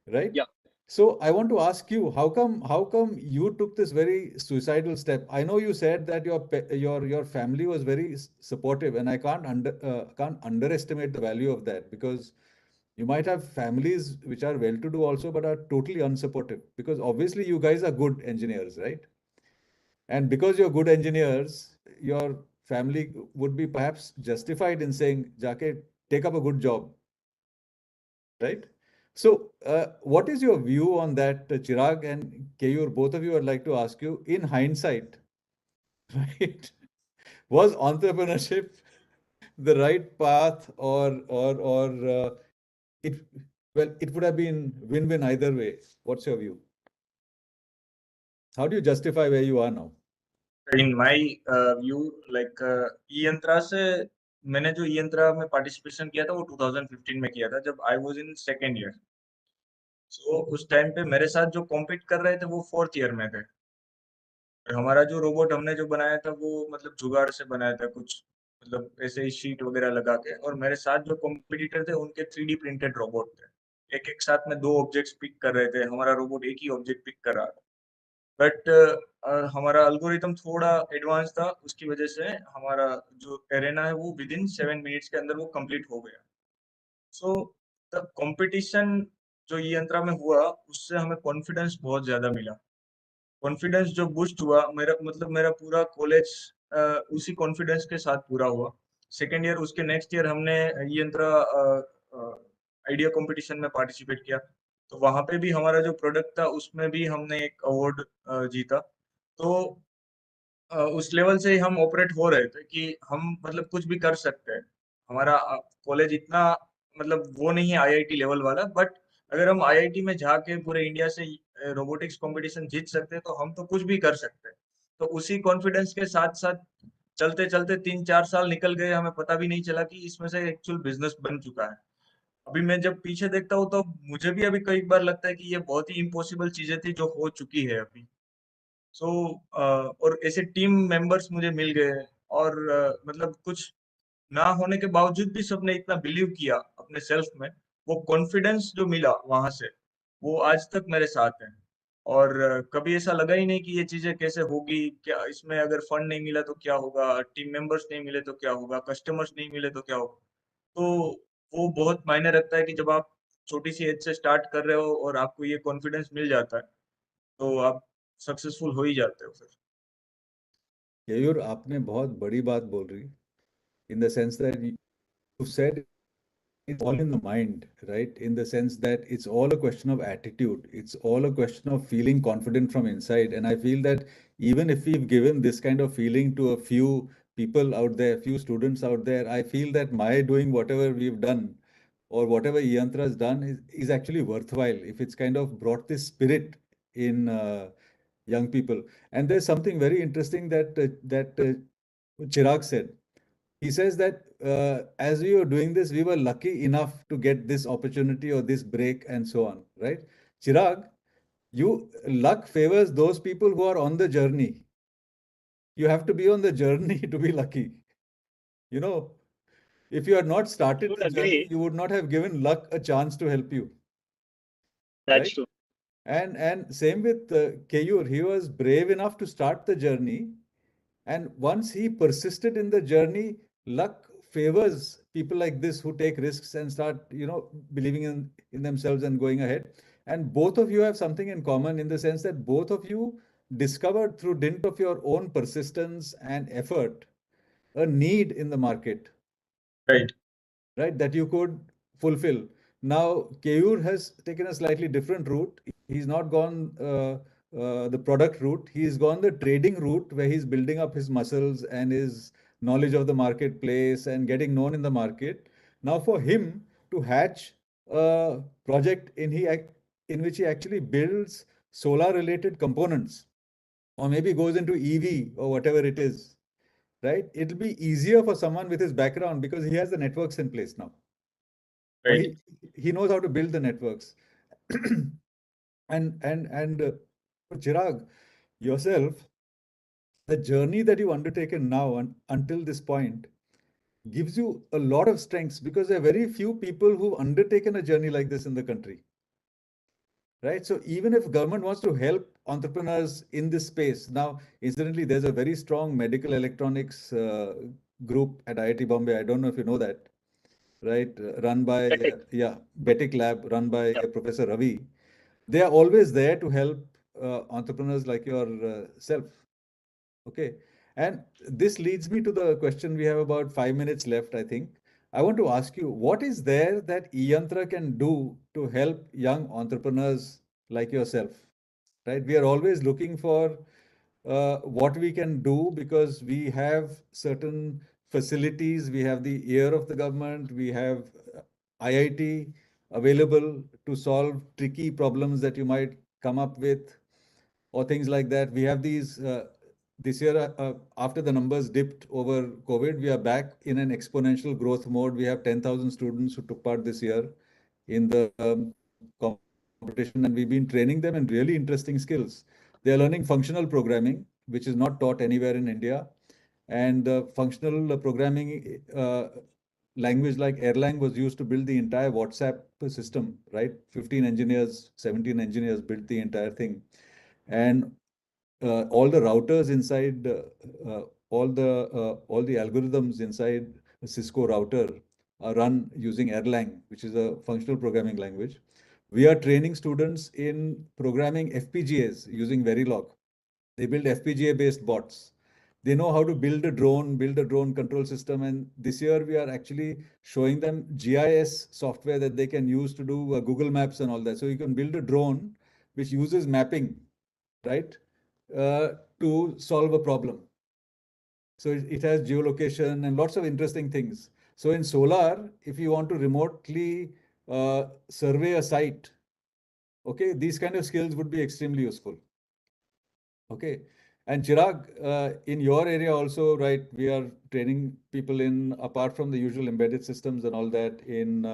right? Yeah. So I want to ask you, how come you took this very suicidal step? I know you said that your family was very supportive, and I can't underestimate the value of that because you might have families which are well-to-do also, but are totally unsupportive because obviously you guys are good engineers, right? And because you're good engineers, your family would be perhaps justified in saying, Jake, take up a good job, right? So, what is your view on that, Chirag and Keyur? Both of you, I'd like to ask you, in hindsight, right? Was entrepreneurship the right path, or it it would have been win-win either way? What's your view? How do you justify where you are now? In my view, like eYantra से मैंने जो eYantra में participation किया था वो 2015 में किया था जब I was in second year. So उस टाइम पे मेरे साथ जो कॉम्पीट कर रहे थे वो फोर्थ ईयर में थे. हमारा जो रोबोट हमने जो बनाया था वो मतलब जुगाड़ से बनाया था कुछ, मतलब ऐसे ही शीट वगैरह लगा के. और मेरे साथ जो कॉम्पिटिटर थे उनके 3D प्रिंटेड रोबोट थे. एक एक साथ में 2 ऑब्जेक्ट्स पिक कर रहे थे, हमारा रोबोट एक ही ऑब्जेक्ट पिक कर रहा था. बट हमारा अल्गोरिथम थोड़ा एडवांस था, उसकी वजह से हमारा जो एरेना है वो विद इन 7 मिनट्स के अंदर वो कंप्लीट हो गया. सो द कंपटीशन जो ये यंत्रा में हुआ उससे हमें कॉन्फिडेंस बहुत ज्यादा मिला. कॉन्फिडेंस जो बूस्ट हुआ, मेरा मतलब मेरा पूरा कॉलेज उसी कॉन्फिडेंस के साथ पूरा हुआ. सेकेंड ईयर, उसके नेक्स्ट ईयर हमने ये यंत्र आइडिया कंपटीशन में पार्टिसिपेट किया. तो वहां पे भी हमारा जो प्रोडक्ट था उसमें भी हमने एक अवार्ड जीता. तो उस लेवल से ही हम ऑपरेट हो रहे थे कि हम मतलब कुछ भी कर सकते हैं. हमारा कॉलेज इतना मतलब वो नहीं है आईआईटी लेवल वाला, बट अगर हम आईआईटी में जाके पूरे इंडिया से रोबोटिक्स कंपटीशन जीत सकते हैं तो हम तो कुछ भी कर सकते हैं। तो उसी कॉन्फिडेंस के साथ साथ चलते चलते 3-4 साल निकल गए, हमें पता भी नहीं चला कि इसमें से एक्चुअल बिजनेस बन चुका है। अभी मैं जब पीछे देखता हूँ तो मुझे भी अभी कई बार लगता है कि ये बहुत ही इम्पॉसिबल चीजें थी जो हो चुकी है अभी। सो और ऐसे टीम मेंबर्स मुझे मिल गए, और मतलब कुछ ना होने के बावजूद भी सबने इतना बिलीव किया अपने सेल्फ में, वो कॉन्फिडेंस जो मिला वहां से, वो आज तक मेरे साथ है। और कभी ऐसा लगा ही नहीं कि ये चीजें कैसे होगी, क्या इसमें अगर फंड नहीं मिला तो क्या होगा, टीम मेंबर्स नहीं मिले तो क्या होगा, कस्टमर्स नहीं मिले तो क्या होगा। तो वो बहुत मायने रखता है कि जब आप छोटी सी एज से स्टार्ट कर रहे हो और आपको ये कॉन्फिडेंस मिल जाता है तो आप सक्सेसफुल हो ही जाते हो फिर। केयूर, आपने बहुत बड़ी बात बोल रही, in the sense that you said it's all in the mind, right? In the sense that it's all a question of attitude. It's all a question of feeling confident from inside. And I feel that even if we've given this kind of feeling to a few people out there, few students out there, I feel that my doing whatever we've done or whatever eYantra has done is actually worthwhile if it's kind of brought this spirit in young people. And there's something very interesting that Chirag said. He says that as we were doing this, we were lucky enough to get this opportunity or this break and so on, right? Chirag, you luck favors those people who are on the journey. You have to be on the journey to be lucky. You know, if you had not I started would the journey, agree. you would not have given luck a chance to help you, That's right? true. And same with Keyur. He was brave enough to start the journey. And once he persisted in the journey, luck favors people like this who take risks and start, believing in themselves and going ahead. And both of you have something in common in the sense that both of you discovered through dint of your own persistence and effort a need in the market, Right. right, that you could fulfill. Now, Keyur has taken a slightly different route. He's not gone the product route. He's gone the trading route where he's building up his muscles and his knowledge of the marketplace and getting known in the market. Now, for him to hatch a project in which he actually builds solar related components or maybe goes into EV or whatever it is, right? It'll be easier for someone with his background because he has the networks in place now, or Right. he knows how to build the networks. And Chirag, yourself, the journey that you've undertaken now and until this point gives you a lot of strengths because there are very few people who've undertaken a journey like this in the country, right? So even if government wants to help entrepreneurs in this space, now incidentally, there's a very strong medical electronics group at IIT Bombay. I don't know if you know that, right? Run by Ethic. yeah, Betic Lab, run by Yeah. Professor Ravi. They are always there to help entrepreneurs like yourself. Okay. And this leads me to the question. We have about 5 minutes left, I think. I want to ask you, what is there that eYantra can do to help young entrepreneurs like yourself? Right? We are always looking for what we can do because we have certain facilities, we have the ear of the government, we have IIT available to solve tricky problems that you might come up with or things like that. We have these this year after the numbers dipped over COVID, we are back in an exponential growth mode. We have 10,000 students who took part this year in the competition, and we've been training them in really interesting skills. They are learning functional programming, which is not taught anywhere in India. And functional programming language like Erlang was used to build the entire WhatsApp system, right? 15 engineers, 17 engineers built the entire thing. And all the routers inside, all the algorithms inside a Cisco router are run using Erlang, which is a functional programming language. We are training students in programming FPGAs using Verilog. They build FPGA-based bots. They know how to build a drone control system. And this year we are actually showing them GIS software that they can use to do Google Maps and all that. So you can build a drone which uses mapping, right, to solve a problem. So it has geolocation and lots of interesting things. So in solar, if you want to remotely survey a site, okay, these kind of skills would be extremely useful. Okay. And Chirag, in your area also, right, we are training people in, apart from the usual embedded systems and all that, in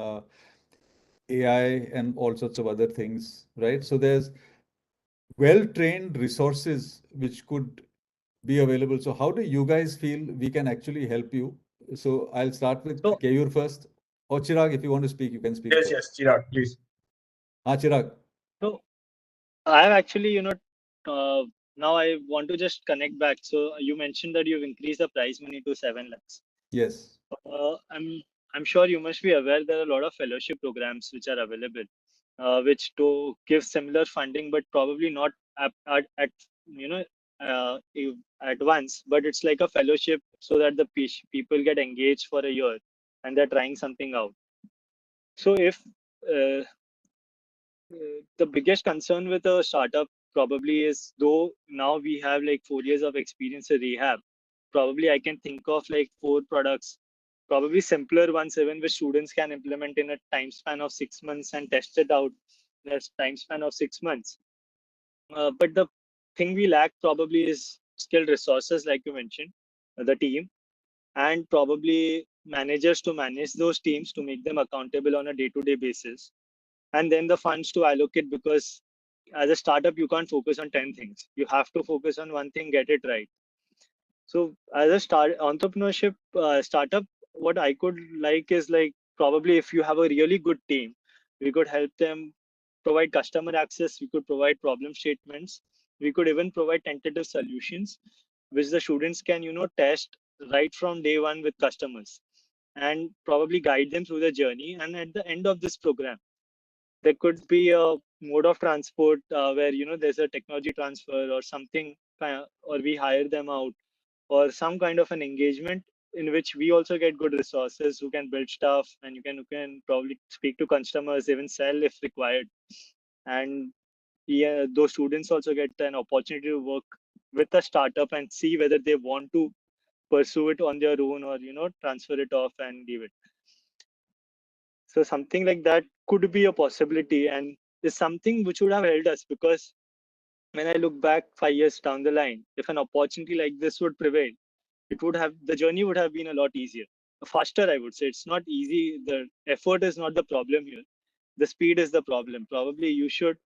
AI and all sorts of other things, right? So there's well-trained resources which could be available. So how do you guys feel we can actually help you? So I'll start with So, Keyur first. Or Chirag, if you want to speak, you can speak Yes, first. yes, Chirag, please. Chirag. so I have actually, now I want to just connect back. So you mentioned that you've increased the prize money to 7 lakhs. Yes. I'm sure you must be aware there are a lot of fellowship programs which are available, which to give similar funding, but probably not at you know at once. But it's like a fellowship so that the people get engaged for a year and they're trying something out. So if uh, the biggest concern with a startup probably is, though now we have like 4 years of experience in rehab, probably I can think of like 4 products, probably simpler ones even, which students can implement in a time span of 6 months and test it out in a time span of 6 months. But the thing we lack probably is skilled resources, like you mentioned, the team, and probably managers to manage those teams to make them accountable on a day-to-day basis, and then the funds to allocate, because as a startup you can't focus on 10 things. You have to focus on one thing, get it right. So as a entrepreneurship startup, what I could like is like, probably if you have a really good team, we could help them provide customer access, we could provide problem statements, we could even provide tentative solutions which the students can test right from day one with customers, and probably guide them through the journey. And at the end of this program, there could be a mode of transport where there's a technology transfer or something, or we hire them out, or some kind of an engagement in which we also get good resources who can build stuff, and you can probably speak to customers, even sell if required. And yeah, those students also get an opportunity to work with a startup and see whether they want to pursue it on their own, or transfer it off and leave it. So something like that could be a possibility, and is something which would have helped us, because when I look back 5 years down the line, if an opportunity like this would prevail, it would have the journey would have been a lot easier, faster. I would say it's not easy. The effort is not the problem here. The speed is the problem. Probably you should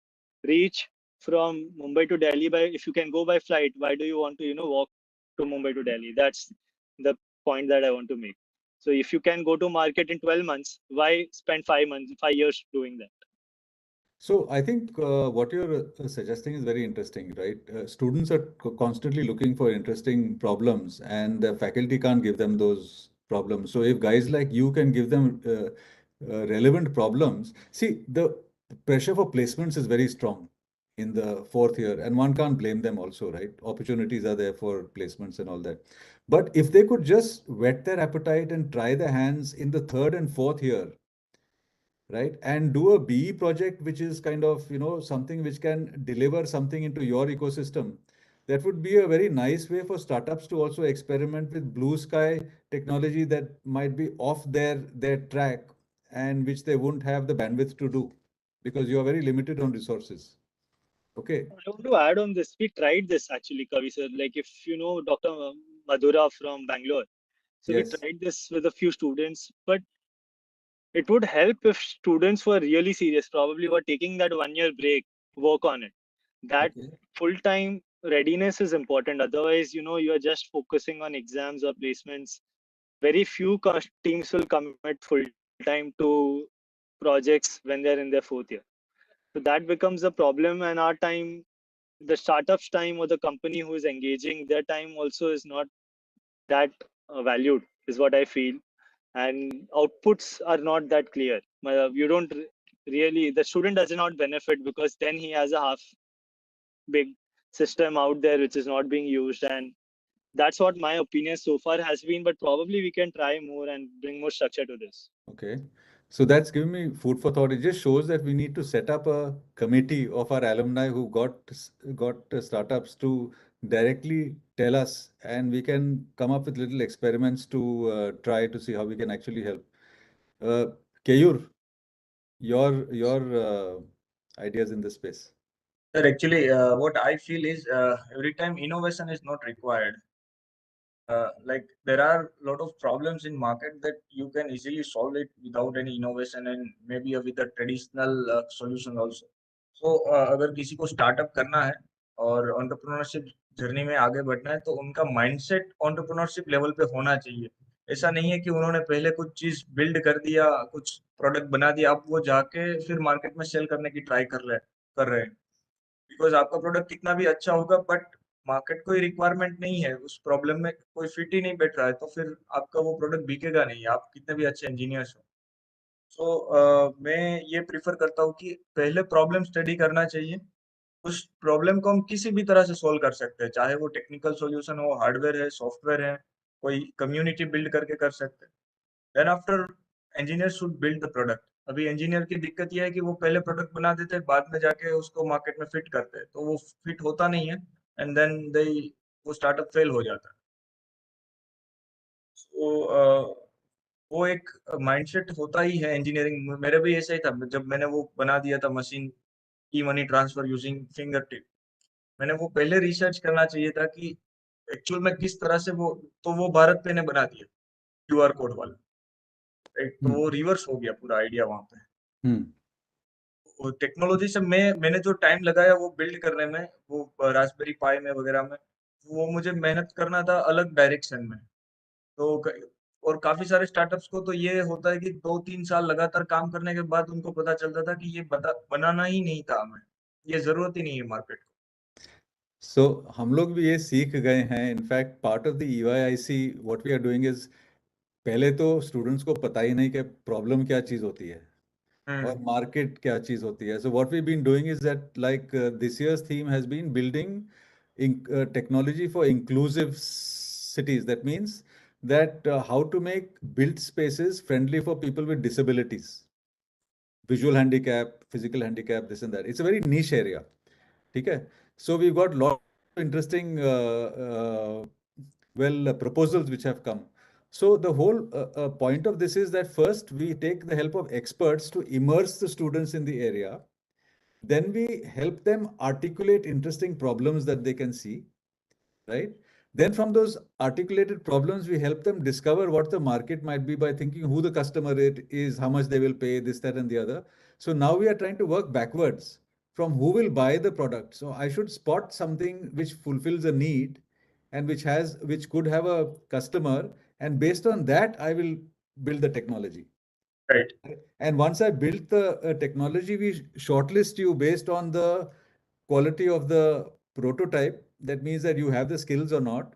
reach from Mumbai to Delhi by, if you can go by flight, why do you want to walk to Mumbai to Delhi? That's the point that I want to make. So if you can go to market in 12 months, why spend 5 months, 5 years doing that? So I think what you're suggesting is very interesting, right? Students are constantly looking for interesting problems, and the faculty can't give them those problems. So if guys like you can give them relevant problems, see, the pressure for placements is very strong in the fourth year, and one can't blame them also, right? Opportunities are there for placements and all that. But if they could just whet their appetite and try their hands in the third and fourth year, right, and do a BE project which is kind of something which can deliver something into your ecosystem, that would be a very nice way for startups to also experiment with blue sky technology that might be off their track, and which they wouldn't have the bandwidth to do because you are very limited on resources. Okay. I want to add on this. We tried this actually, Kavi sir. Like, if you know Dr. Madhura from Bangalore. So we Yes. tried this with a few students, but it would help if students were really serious, probably were taking that 1 year break, work on it. That Okay. full-time readiness is important. Otherwise, you are just focusing on exams or placements. Very few teams will commit full-time to projects when they're in their fourth year. So that becomes a problem. And our time, the startup's time, or the company who is engaging, their time also is not that valued, is what I feel. And outputs are not that clear. You don't really, the student does not benefit, because then he has a half big system out there which is not being used. And that's what my opinion so far has been, but probably we can try more and bring more structure to this. Okay. So that's giving me food for thought. It just shows that we need to set up a committee of our alumni who got startups to directly tell us, and we can come up with little experiments to try to see how we can actually help. Keyur, your ideas in this space. Sir, actually, what I feel is every time innovation is not required. Like there are a lot of problems in market that you can easily solve it without any innovation and maybe with a traditional solution also. So अगर किसी को startup करना है और entrepreneurship journey में आगे बढ़ना है तो उनका माइंडसेट एंटरप्रेन्योरशिप लेवल पे होना चाहिए। ऐसा नहीं है कि उन्होंने पहले कुछ चीज बिल्ड कर दिया, कुछ प्रोडक्ट बना दिया, अब वो जाके फिर मार्केट में सेल करने की ट्राई कर रहे हैं। बिकॉज आपका प्रोडक्ट कितना भी अच्छा होगा बट मार्केट कोई रिक्वायरमेंट नहीं है, उस प्रॉब्लम में कोई फिट ही नहीं बैठ रहा है, तो फिर आपका वो प्रोडक्ट बिकेगा नहीं, आप कितने भी अच्छे इंजीनियर्स हो। सो मैं ये प्रिफर करता हूँ कि पहले प्रॉब्लम स्टडी करना चाहिए। उस प्रॉब्लम को हम किसी भी तरह से सोल्व कर सकते हैं, चाहे वो टेक्निकल सॉल्यूशन हो, हार्डवेयर है, सॉफ्टवेयर है, कोई कम्युनिटी बिल्ड करके कर सकते हैं। Then after engineer should build the product. अभी इंजीनियर की दिक्कत यह है कि वो पहले प्रोडक्ट बना देते हैं, बाद में जाके उसको मार्केट में फिट करते हैं, तो वो फिट होता नहीं है एंड देन दे वो स्टार्टअप फेल हो जाता है। तो वो एक माइंडसेट होता ही है इंजीनियरिंग में। मेरे भी ऐसा ही था जब मैंने वो बना दिया था machine, e money transfer using finger tip. मैंने वो पहले रिसर्च करना चाहिए था कि एक्चुअल में किस तरह से वो, तो वो भारत पे ने बना दिया क्यूआर कोड वाला, एक तो वो रिवर्स हो गया पूरा आइडिया वहां पे। हम्म टेक्नोलॉजी से मैंने जो टाइम लगाया वो बिल्ड करने में, वो रास्पबेरी पाई में वगैरह में, वो मुझे मेहनत करना था अलग डायरेक्शन में। तो और काफी सारे स्टार्टअप्स को तो ये होता है कि 2-3 साल लगातार काम करने के बाद उनको पता चलता था कि ये बनाना ही नहीं था हमें, ये जरूरत ही नहीं है मार्केट को। सो हम लोग भी ये सीख गए हैं। In fact part of the EYIC what we are doing is, पहले तो स्टूडेंट्स को पता ही नहीं कि प्रॉब्लम क्या चीज़ होती है और हम्म। मार्केट क्या चीज़ होती है। So what we been doing is that like this year's theme has been building technology for inclusive cities. That means that how to make built spaces friendly for people with disabilities, visual handicap, physical handicap, this and that. It's a very niche area. Okay, so we've got lot of interesting proposals which have come. So the whole point of this is that first we take the help of experts to immerse the students in the area. Then we help them articulate interesting problems that they can see, right? Then from those articulated problems, we help them discover what the market might be by thinking who the customer it is, how much they will pay, this, that, and the other. So now we are trying to work backwards from who will buy the product. So I should spot something which fulfills a need and which could have a customer, and based on that, I will build the technology. Right. And once I built the technology, we shortlist you based on the quality of the prototype. That means that you have the skills or not.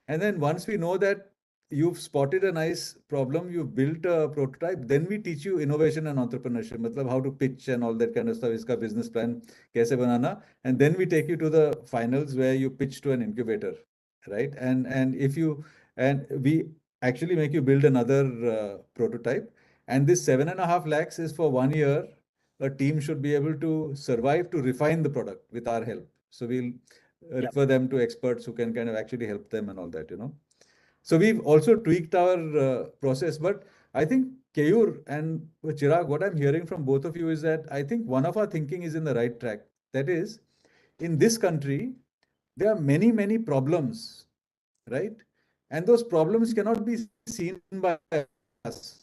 And then once we know that you've spotted a nice problem, you've built a prototype, then we teach you innovation and entrepreneurship, matlab how to pitch and all that kind of stuff, iska business plan kaise banana. And then we take you to the finals where you pitch to an incubator, right? And we actually make you build another prototype. And this 7.5 lakhs is for 1 year. A team should be able to survive to refine the product with our help. So we'll refer them to experts who can kind of actually help them and all that. So we've also tweaked our process. But I think Keyur and Chirag, what I'm hearing from both of you is that I think one of our thinking is in the right track. That is, in this country, there are many, many problems, right? And those problems cannot be seen by us.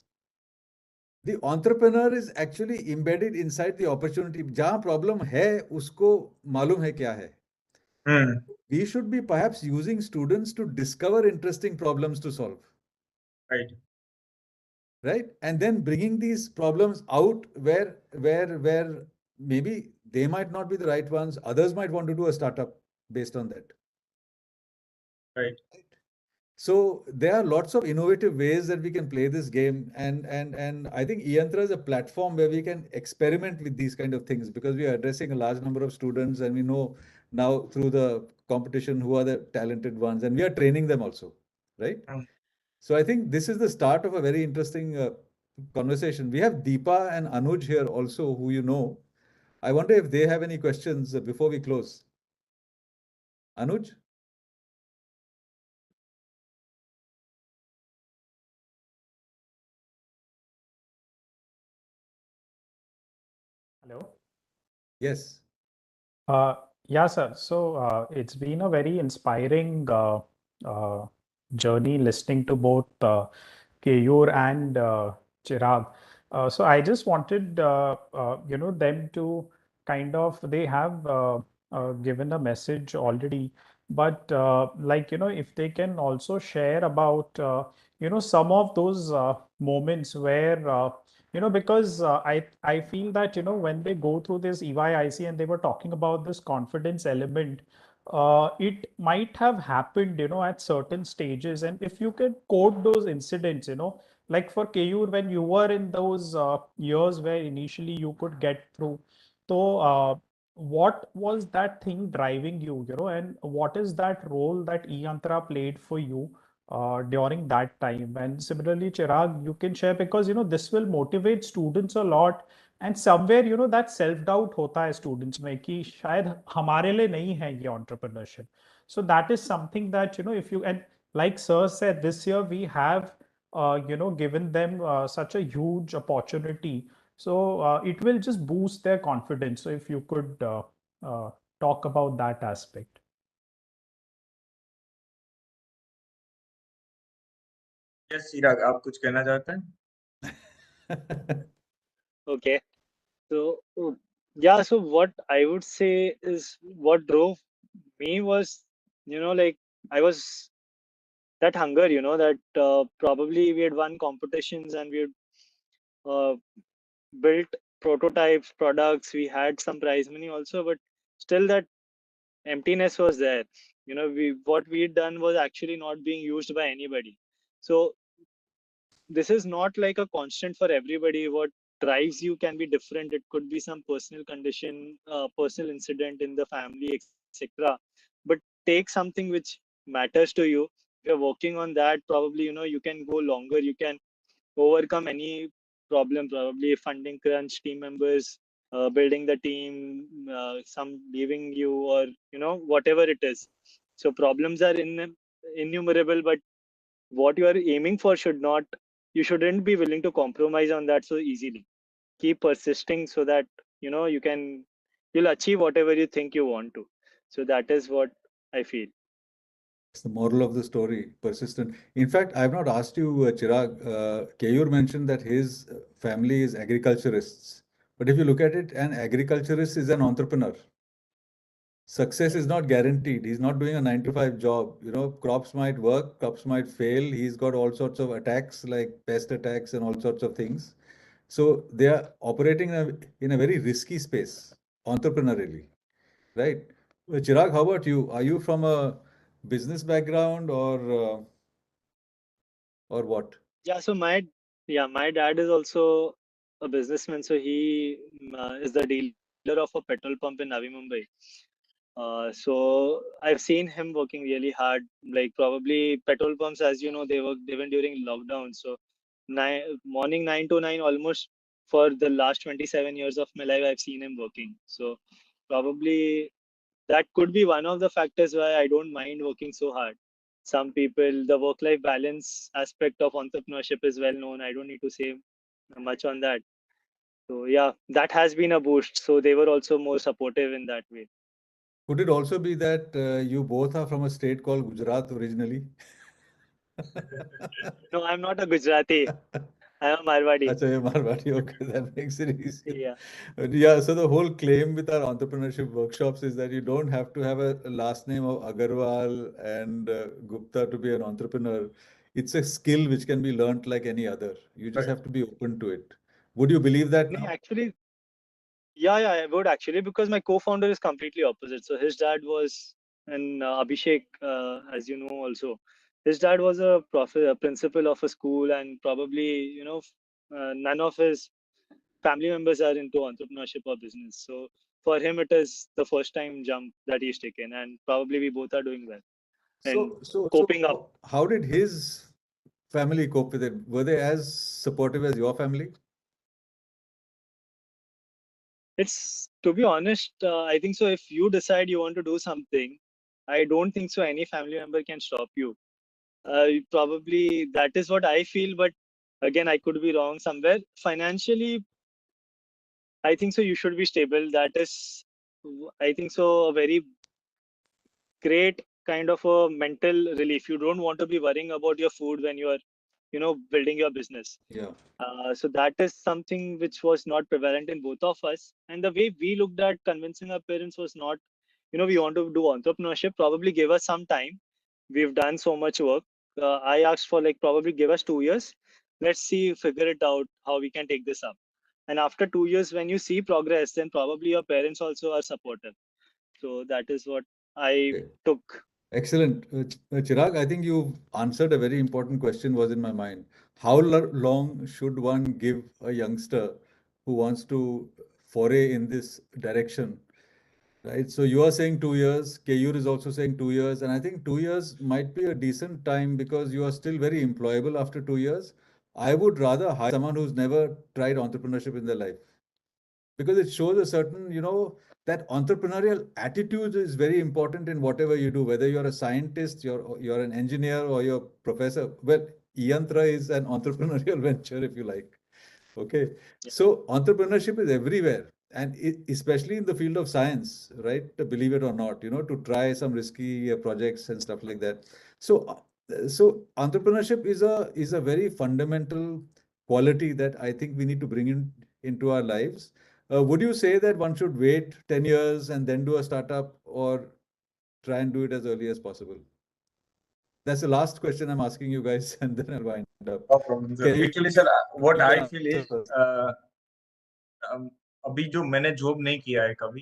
The entrepreneur is actually embedded inside the opportunity. जहाँ problem है, उसको मालूम है क्या है. हम्म। We should be perhaps using students to discover interesting problems to solve, right. right? And then bringing these problems out where maybe they might not be the right ones. Others might want to do a startup based on that. Right. So there are lots of innovative ways that we can play this game, and I think eYantra is a platform where we can experiment with these kind of things because we are addressing a large number of students, and we know now through the competition who are the talented ones, and we are training them also, right? So I think this is the start of a very interesting conversation. We have Deepa and Anuj here also, who you know. I wonder if they have any questions before we close. Anuj? Yes. Uh, yeah, sir. So it's been a very inspiring uh, journey listening to both Keyur and Chirag. So I just wanted them to kind of they have given a message already, but if they can also share about some of those moments where because I feel that when they go through this EYIC and they were talking about this confidence element, it might have happened at certain stages, and if you could quote those incidents, like for Keyur, when you were in those years where initially you could get through, so what was that thing driving you, and what is that role that eYantra played for you during that time? And similarly, Chirag, you can share, because this will motivate students a lot, and somewhere that self doubt होता है students में कि शायद हमारे लिए नहीं है ये entrepreneurship. So that is something that if you, and like sir said, this year we have given them such a huge opportunity, so it will just boost their confidence. So if you could uh, talk about that aspect. Yes, Chirag, आप कुछ कहना चाहते हैं? Okay. So, yeah, so what I would say is what drove me was, like I was that hunger, that probably we had won competitions and we had uh, built prototypes, products, we had some prize money also, but still that emptiness was there. What we had done was actually not being used by anybody. So this is not like a constant for everybody. What drives you can be different. It could be some personal condition, personal incident in the family, etc. But take something which matters to you. If you're working on that, probably you can go longer. You can overcome any problem. Probably funding crunch, team members, building the team, some leaving you, or whatever it is. So problems are innumerable, but what you are aiming for you shouldn't be willing to compromise on that so easily. Keep persisting so that you'll achieve whatever you think you want to. So that is what I feel. It's the moral of the story, persistent. In fact, I've not asked you, Chirag. Keyur mentioned that his family is agriculturists. But if you look at it, an agriculturist is an entrepreneur. Success is not guaranteed. He's not doing a 9 to 5 job. Crops might work, crops might fail. He's got all sorts of attacks like pest attacks and all sorts of things. So they are operating in a very risky space, entrepreneurially, right? Chirag, how about you? Are you from a business background or what? Yeah, so my dad is also a businessman. So he is the dealer of a petrol pump in Navi Mumbai. So I've seen him working really hard. Like probably petrol pumps, as you know, they work even during lockdown. So morning 9 to 9 almost for the last 27 years of my life, I've seen him working. So probably that could be one of the factors why I don't mind working so hard. Some people, the work-life balance aspect of entrepreneurship is well known. I don't need to say much on that. So yeah, that has been a boost. So they were also more supportive in that way. Could it also be that you both are from a state called Gujarat originally? No, I'm not a Gujarati. I'm a Marwadi. Acha, ye Marwari, okay, that makes it easier. Yeah. Yeah, so the whole claim with our entrepreneurship workshops is that you don't have to have a last name of Agarwal and Gupta to be an entrepreneur. It's a skill which can be learnt like any other. You just Right. have to be open to it. Would you believe that No, now? actually, yeah, I would actually, because my co-founder is completely opposite. So his dad was, and Abhishek, as you know, also, his dad was a principal of a school, and probably, none of his family members are into entrepreneurship or business. So for him, it is the first time jump that he's taken, and probably we both are doing well and So coping up. how did his family cope with it? Were they as supportive as your family? It's, to be honest, I think so. If you decide you want to do something, I don't think so any family member can stop you. Probably that is what I feel, but again, I could be wrong somewhere. Financially, I think so you should be stable. That is, I think so, a very great kind of a mental relief. You don't want to be worrying about your food when you are, building your business. Yeah. So that is something which was not prevalent in both of us. And the way we looked at convincing our parents was not, we want to do entrepreneurship, probably give us some time. We've done so much work. I asked for like probably give us 2 years. Let's see, figure it out how we can take this up. And after 2 years, when you see progress, then probably your parents also are supportive. So that is what I Okay. took. Excellent. Chirag, I think you've answered a very important question was in my mind. How long should one give a youngster who wants to foray in this direction? Right. So you are saying 2 years. Keyur is also saying 2 years. And I think 2 years might be a decent time because you are still very employable after 2 years. I would rather hire someone who's never tried entrepreneurship in their life because it shows a certain, that entrepreneurial attitude is very important in whatever you do, whether you're a scientist, you're an engineer, or you're a professor. Well, eYantra is an entrepreneurial venture, if you like. Okay. Yeah. So entrepreneurship is everywhere, and especially in the field of science, right? Believe it or not, to try some risky projects and stuff like that. So entrepreneurship is a very fundamental quality that I think we need to bring into our lives. Would you say that one should wait 10 years and then do a startup, or try and do it as early as possible? That's the last question I'm asking you guys, and then I'll wind up. No problem, sir. Can you Actually, sir, what you I can feel answer is, first. अभी जो मैंने job नहीं किया है कभी,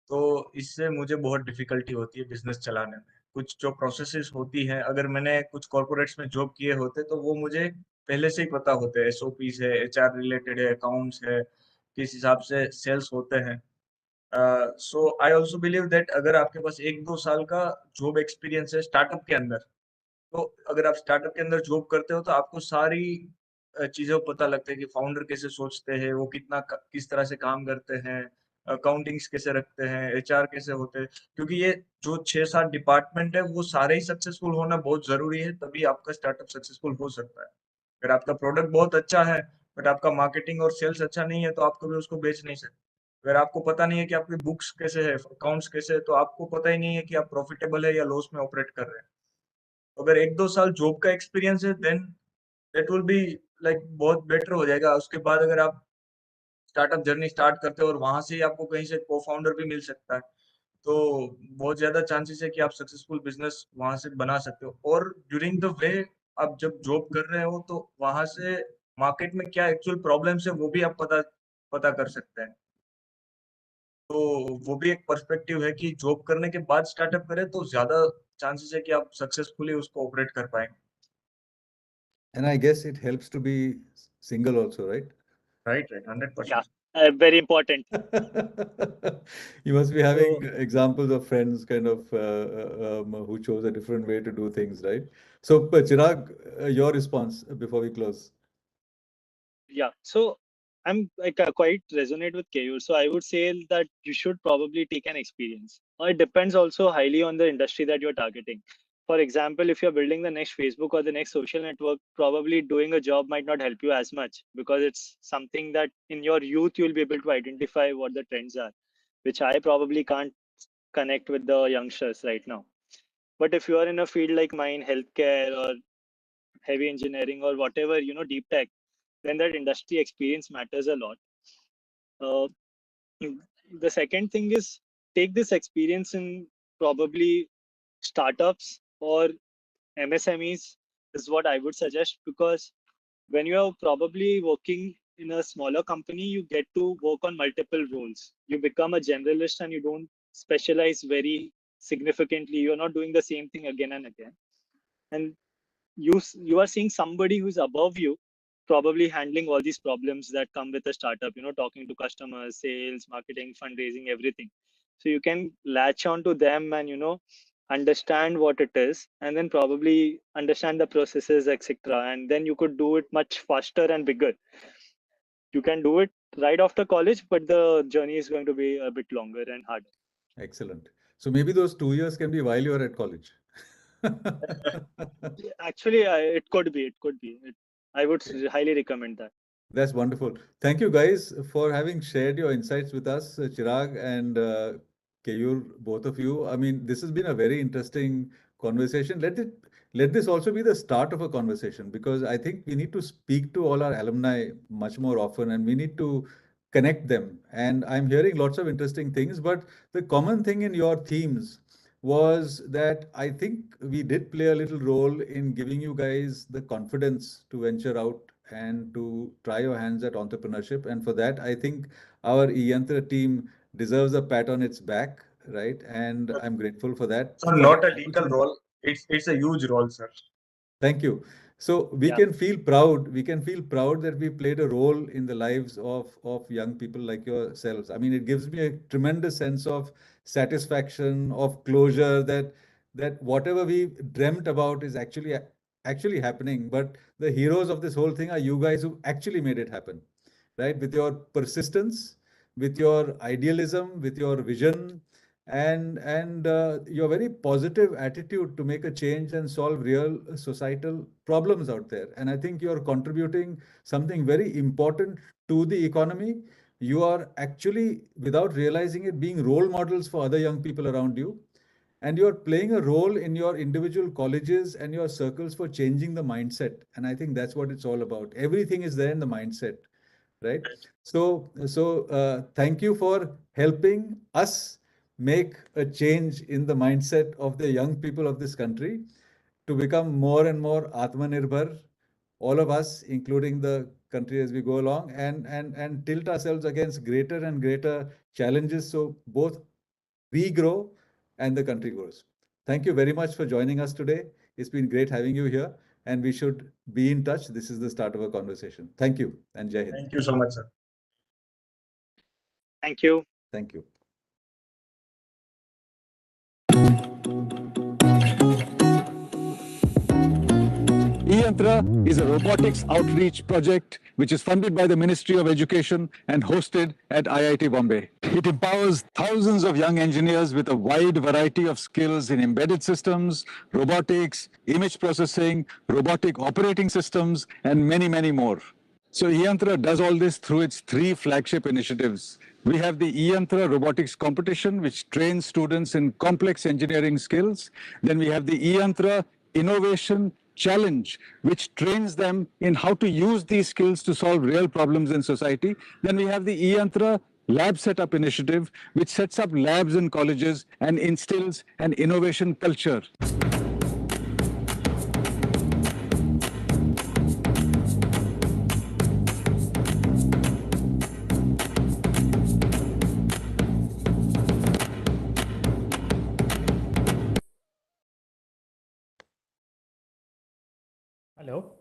तो इससे मुझे बहुत डिफिकल्टी होती है बिजनेस चलाने में। कुछ जो प्रोसेसेस होती हैं, अगर मैंने कुछ कॉर्पोरेट्स में जॉब किए होते तो वो मुझे पहले से ही पता होते हैं। एसओपीस है, एचआर रिलेटेड है, अकाउंट्स है, किस हिसाब से सेल्स होते हैं। सो आई ऑल्सो बिलीव दैट अगर आपके पास 1-2 साल का जॉब एक्सपीरियंस है स्टार्टअप के अंदर, तो अगर आप स्टार्टअप के अंदर जॉब करते हो तो आपको सारी चीज़ों को पता लगता है कि फाउंडर कैसे सोचते हैं, वो किस तरह से काम करते हैं, अकाउंटिंग्स कैसे रखते हैं, एचआर कैसे होते हैं। क्योंकि ये जो 6-7 डिपार्टमेंट है वो सारे ही सक्सेसफुल होना बहुत ज़रूरी है, तभी आपका स्टार्टअप सक्सेसफुल हो सकता है। अगर आपका प्रोडक्ट बहुत अच्छा है बट आपका मार्केटिंग और सेल्स अच्छा नहीं है तो आप कभी उसको बेच नहीं सकते। अगर आपको पता नहीं है कि आपकी बुक्स कैसे है, अकाउंट्स कैसे है, तो आपको पता ही नहीं है कि आप प्रॉफिटेबल है या लॉस में ऑपरेट कर रहे हैं। अगर 1-2 साल जॉब का एक्सपीरियंस है then that will be like बहुत बेटर हो जाएगा। उसके बाद अगर आप स्टार्टअप जर्नी स्टार्ट करते हो और वहां से ही आपको कहीं से को-फाउंडर भी मिल सकता है, तो बहुत ज्यादा चांसेस है कि आप सक्सेसफुल बिजनेस वहां से बना सकते हो। और ड्यूरिंग द वे आप जब जॉब कर रहे हो तो वहां से मार्केट में क्या एक्चुअल प्रॉब्लम्स है वो भी आप पता पता कर सकते हैं। तो वो भी एक पर्सपेक्टिव है कि जॉब करने के बाद स्टार्टअप करें तो ज्यादा चांसेस है कि आप सक्सेसफुली उसको ऑपरेट कर पाएंगे। And I guess it helps to be single also, right? Right, Yeah, 100%. very important. You must be having So examples of friends kind of who chose a different way to do things, right? So, Chirag, your response before we close. yeah, so I'm like quite resonate with Keyur. So I would say that you should probably take an experience. Or it depends also highly on the industry that you're targeting. For example, if you're building the next Facebook or the next social network, probably doing a job might not help you as much because it's something that in your youth you'll be able to identify what the trends are, which I probably can't connect with the youngsters right now. But if you are in a field like mine, healthcare or heavy engineering or whatever, deep tech, then that industry experience matters a lot. Uh, the second thing is take this experience in probably startups or MSMEs is what I would suggest, because when you are probably working in a smaller company, you get to work on multiple roles. You become a generalist and you don't specialize very significantly. You're not doing the same thing again and again. And you are seeing somebody who's above you probably handling all these problems that come with a startup, talking to customers, sales, marketing, fundraising, everything. So you can latch on to them and understand what it is, and then probably understand the processes, etc., and then you could do it much faster and bigger. You can do it right after college, but the journey is going to be a bit longer and harder. Excellent. So maybe those 2 years can be while you're at college. Actually, it could be. I would Okay. highly recommend that. That's wonderful. Thank you guys for having shared your insights with us, Chirag and Keyur, both of you. I mean, this has been a very interesting conversation. Let this also be the start of a conversation, because I think we need to speak to all our alumni much more often, and we need to connect them. And I'm hearing lots of interesting things, but the common thing in your themes was that I think we did play a little role in giving you guys the confidence to venture out and to try your hands at entrepreneurship. And for that, I think our eYantra team deserves a pat on its back, right? And I'm grateful for that. So For not that a little role. It's a huge role, sir. Thank you. So we Yeah. can feel proud. We can feel proud that we played a role in the lives of young people like yourselves. I mean, it gives me a tremendous sense of satisfaction, of closure, that whatever we dreamt about is actually happening. But the heroes of this whole thing are you guys who actually made it happen, right? With your persistence, with your idealism, with your vision, and your very positive attitude to make a change and solve real societal problems out there. And I think you're contributing something very important to the economy. You are actually, without realizing it, being role models for other young people around you. And you're playing a role in your individual colleges and your circles for changing the mindset. And I think that's what it's all about. Everything is there in the mindset, right? So thank you for helping us make a change in the mindset of the young people of this country to become more and more Atmanirbhar, all of us, including the country as we go along, and tilt ourselves against greater and greater challenges so both we grow and the country grows. Thank you very much for joining us today. It's been great having you here, and we should be in touch. This is the start of a conversation. Thank you, and Jai Hind. Thank you so much, sir. Thank you. Thank you. eYantra is a robotics outreach project which is funded by the Ministry of Education and hosted at IIT Bombay. It empowers thousands of young engineers with a wide variety of skills in embedded systems, robotics, image processing, robotic operating systems, and many, many more. So eYantra does all this through its three flagship initiatives. We have the eYantra Robotics Competition, which trains students in complex engineering skills. Then we have the eYantra Innovation Challenge, which trains them in how to use these skills to solve real problems in society. Then we have the eYantra Lab Setup Initiative, which sets up labs in colleges and instills an innovation culture. Hello.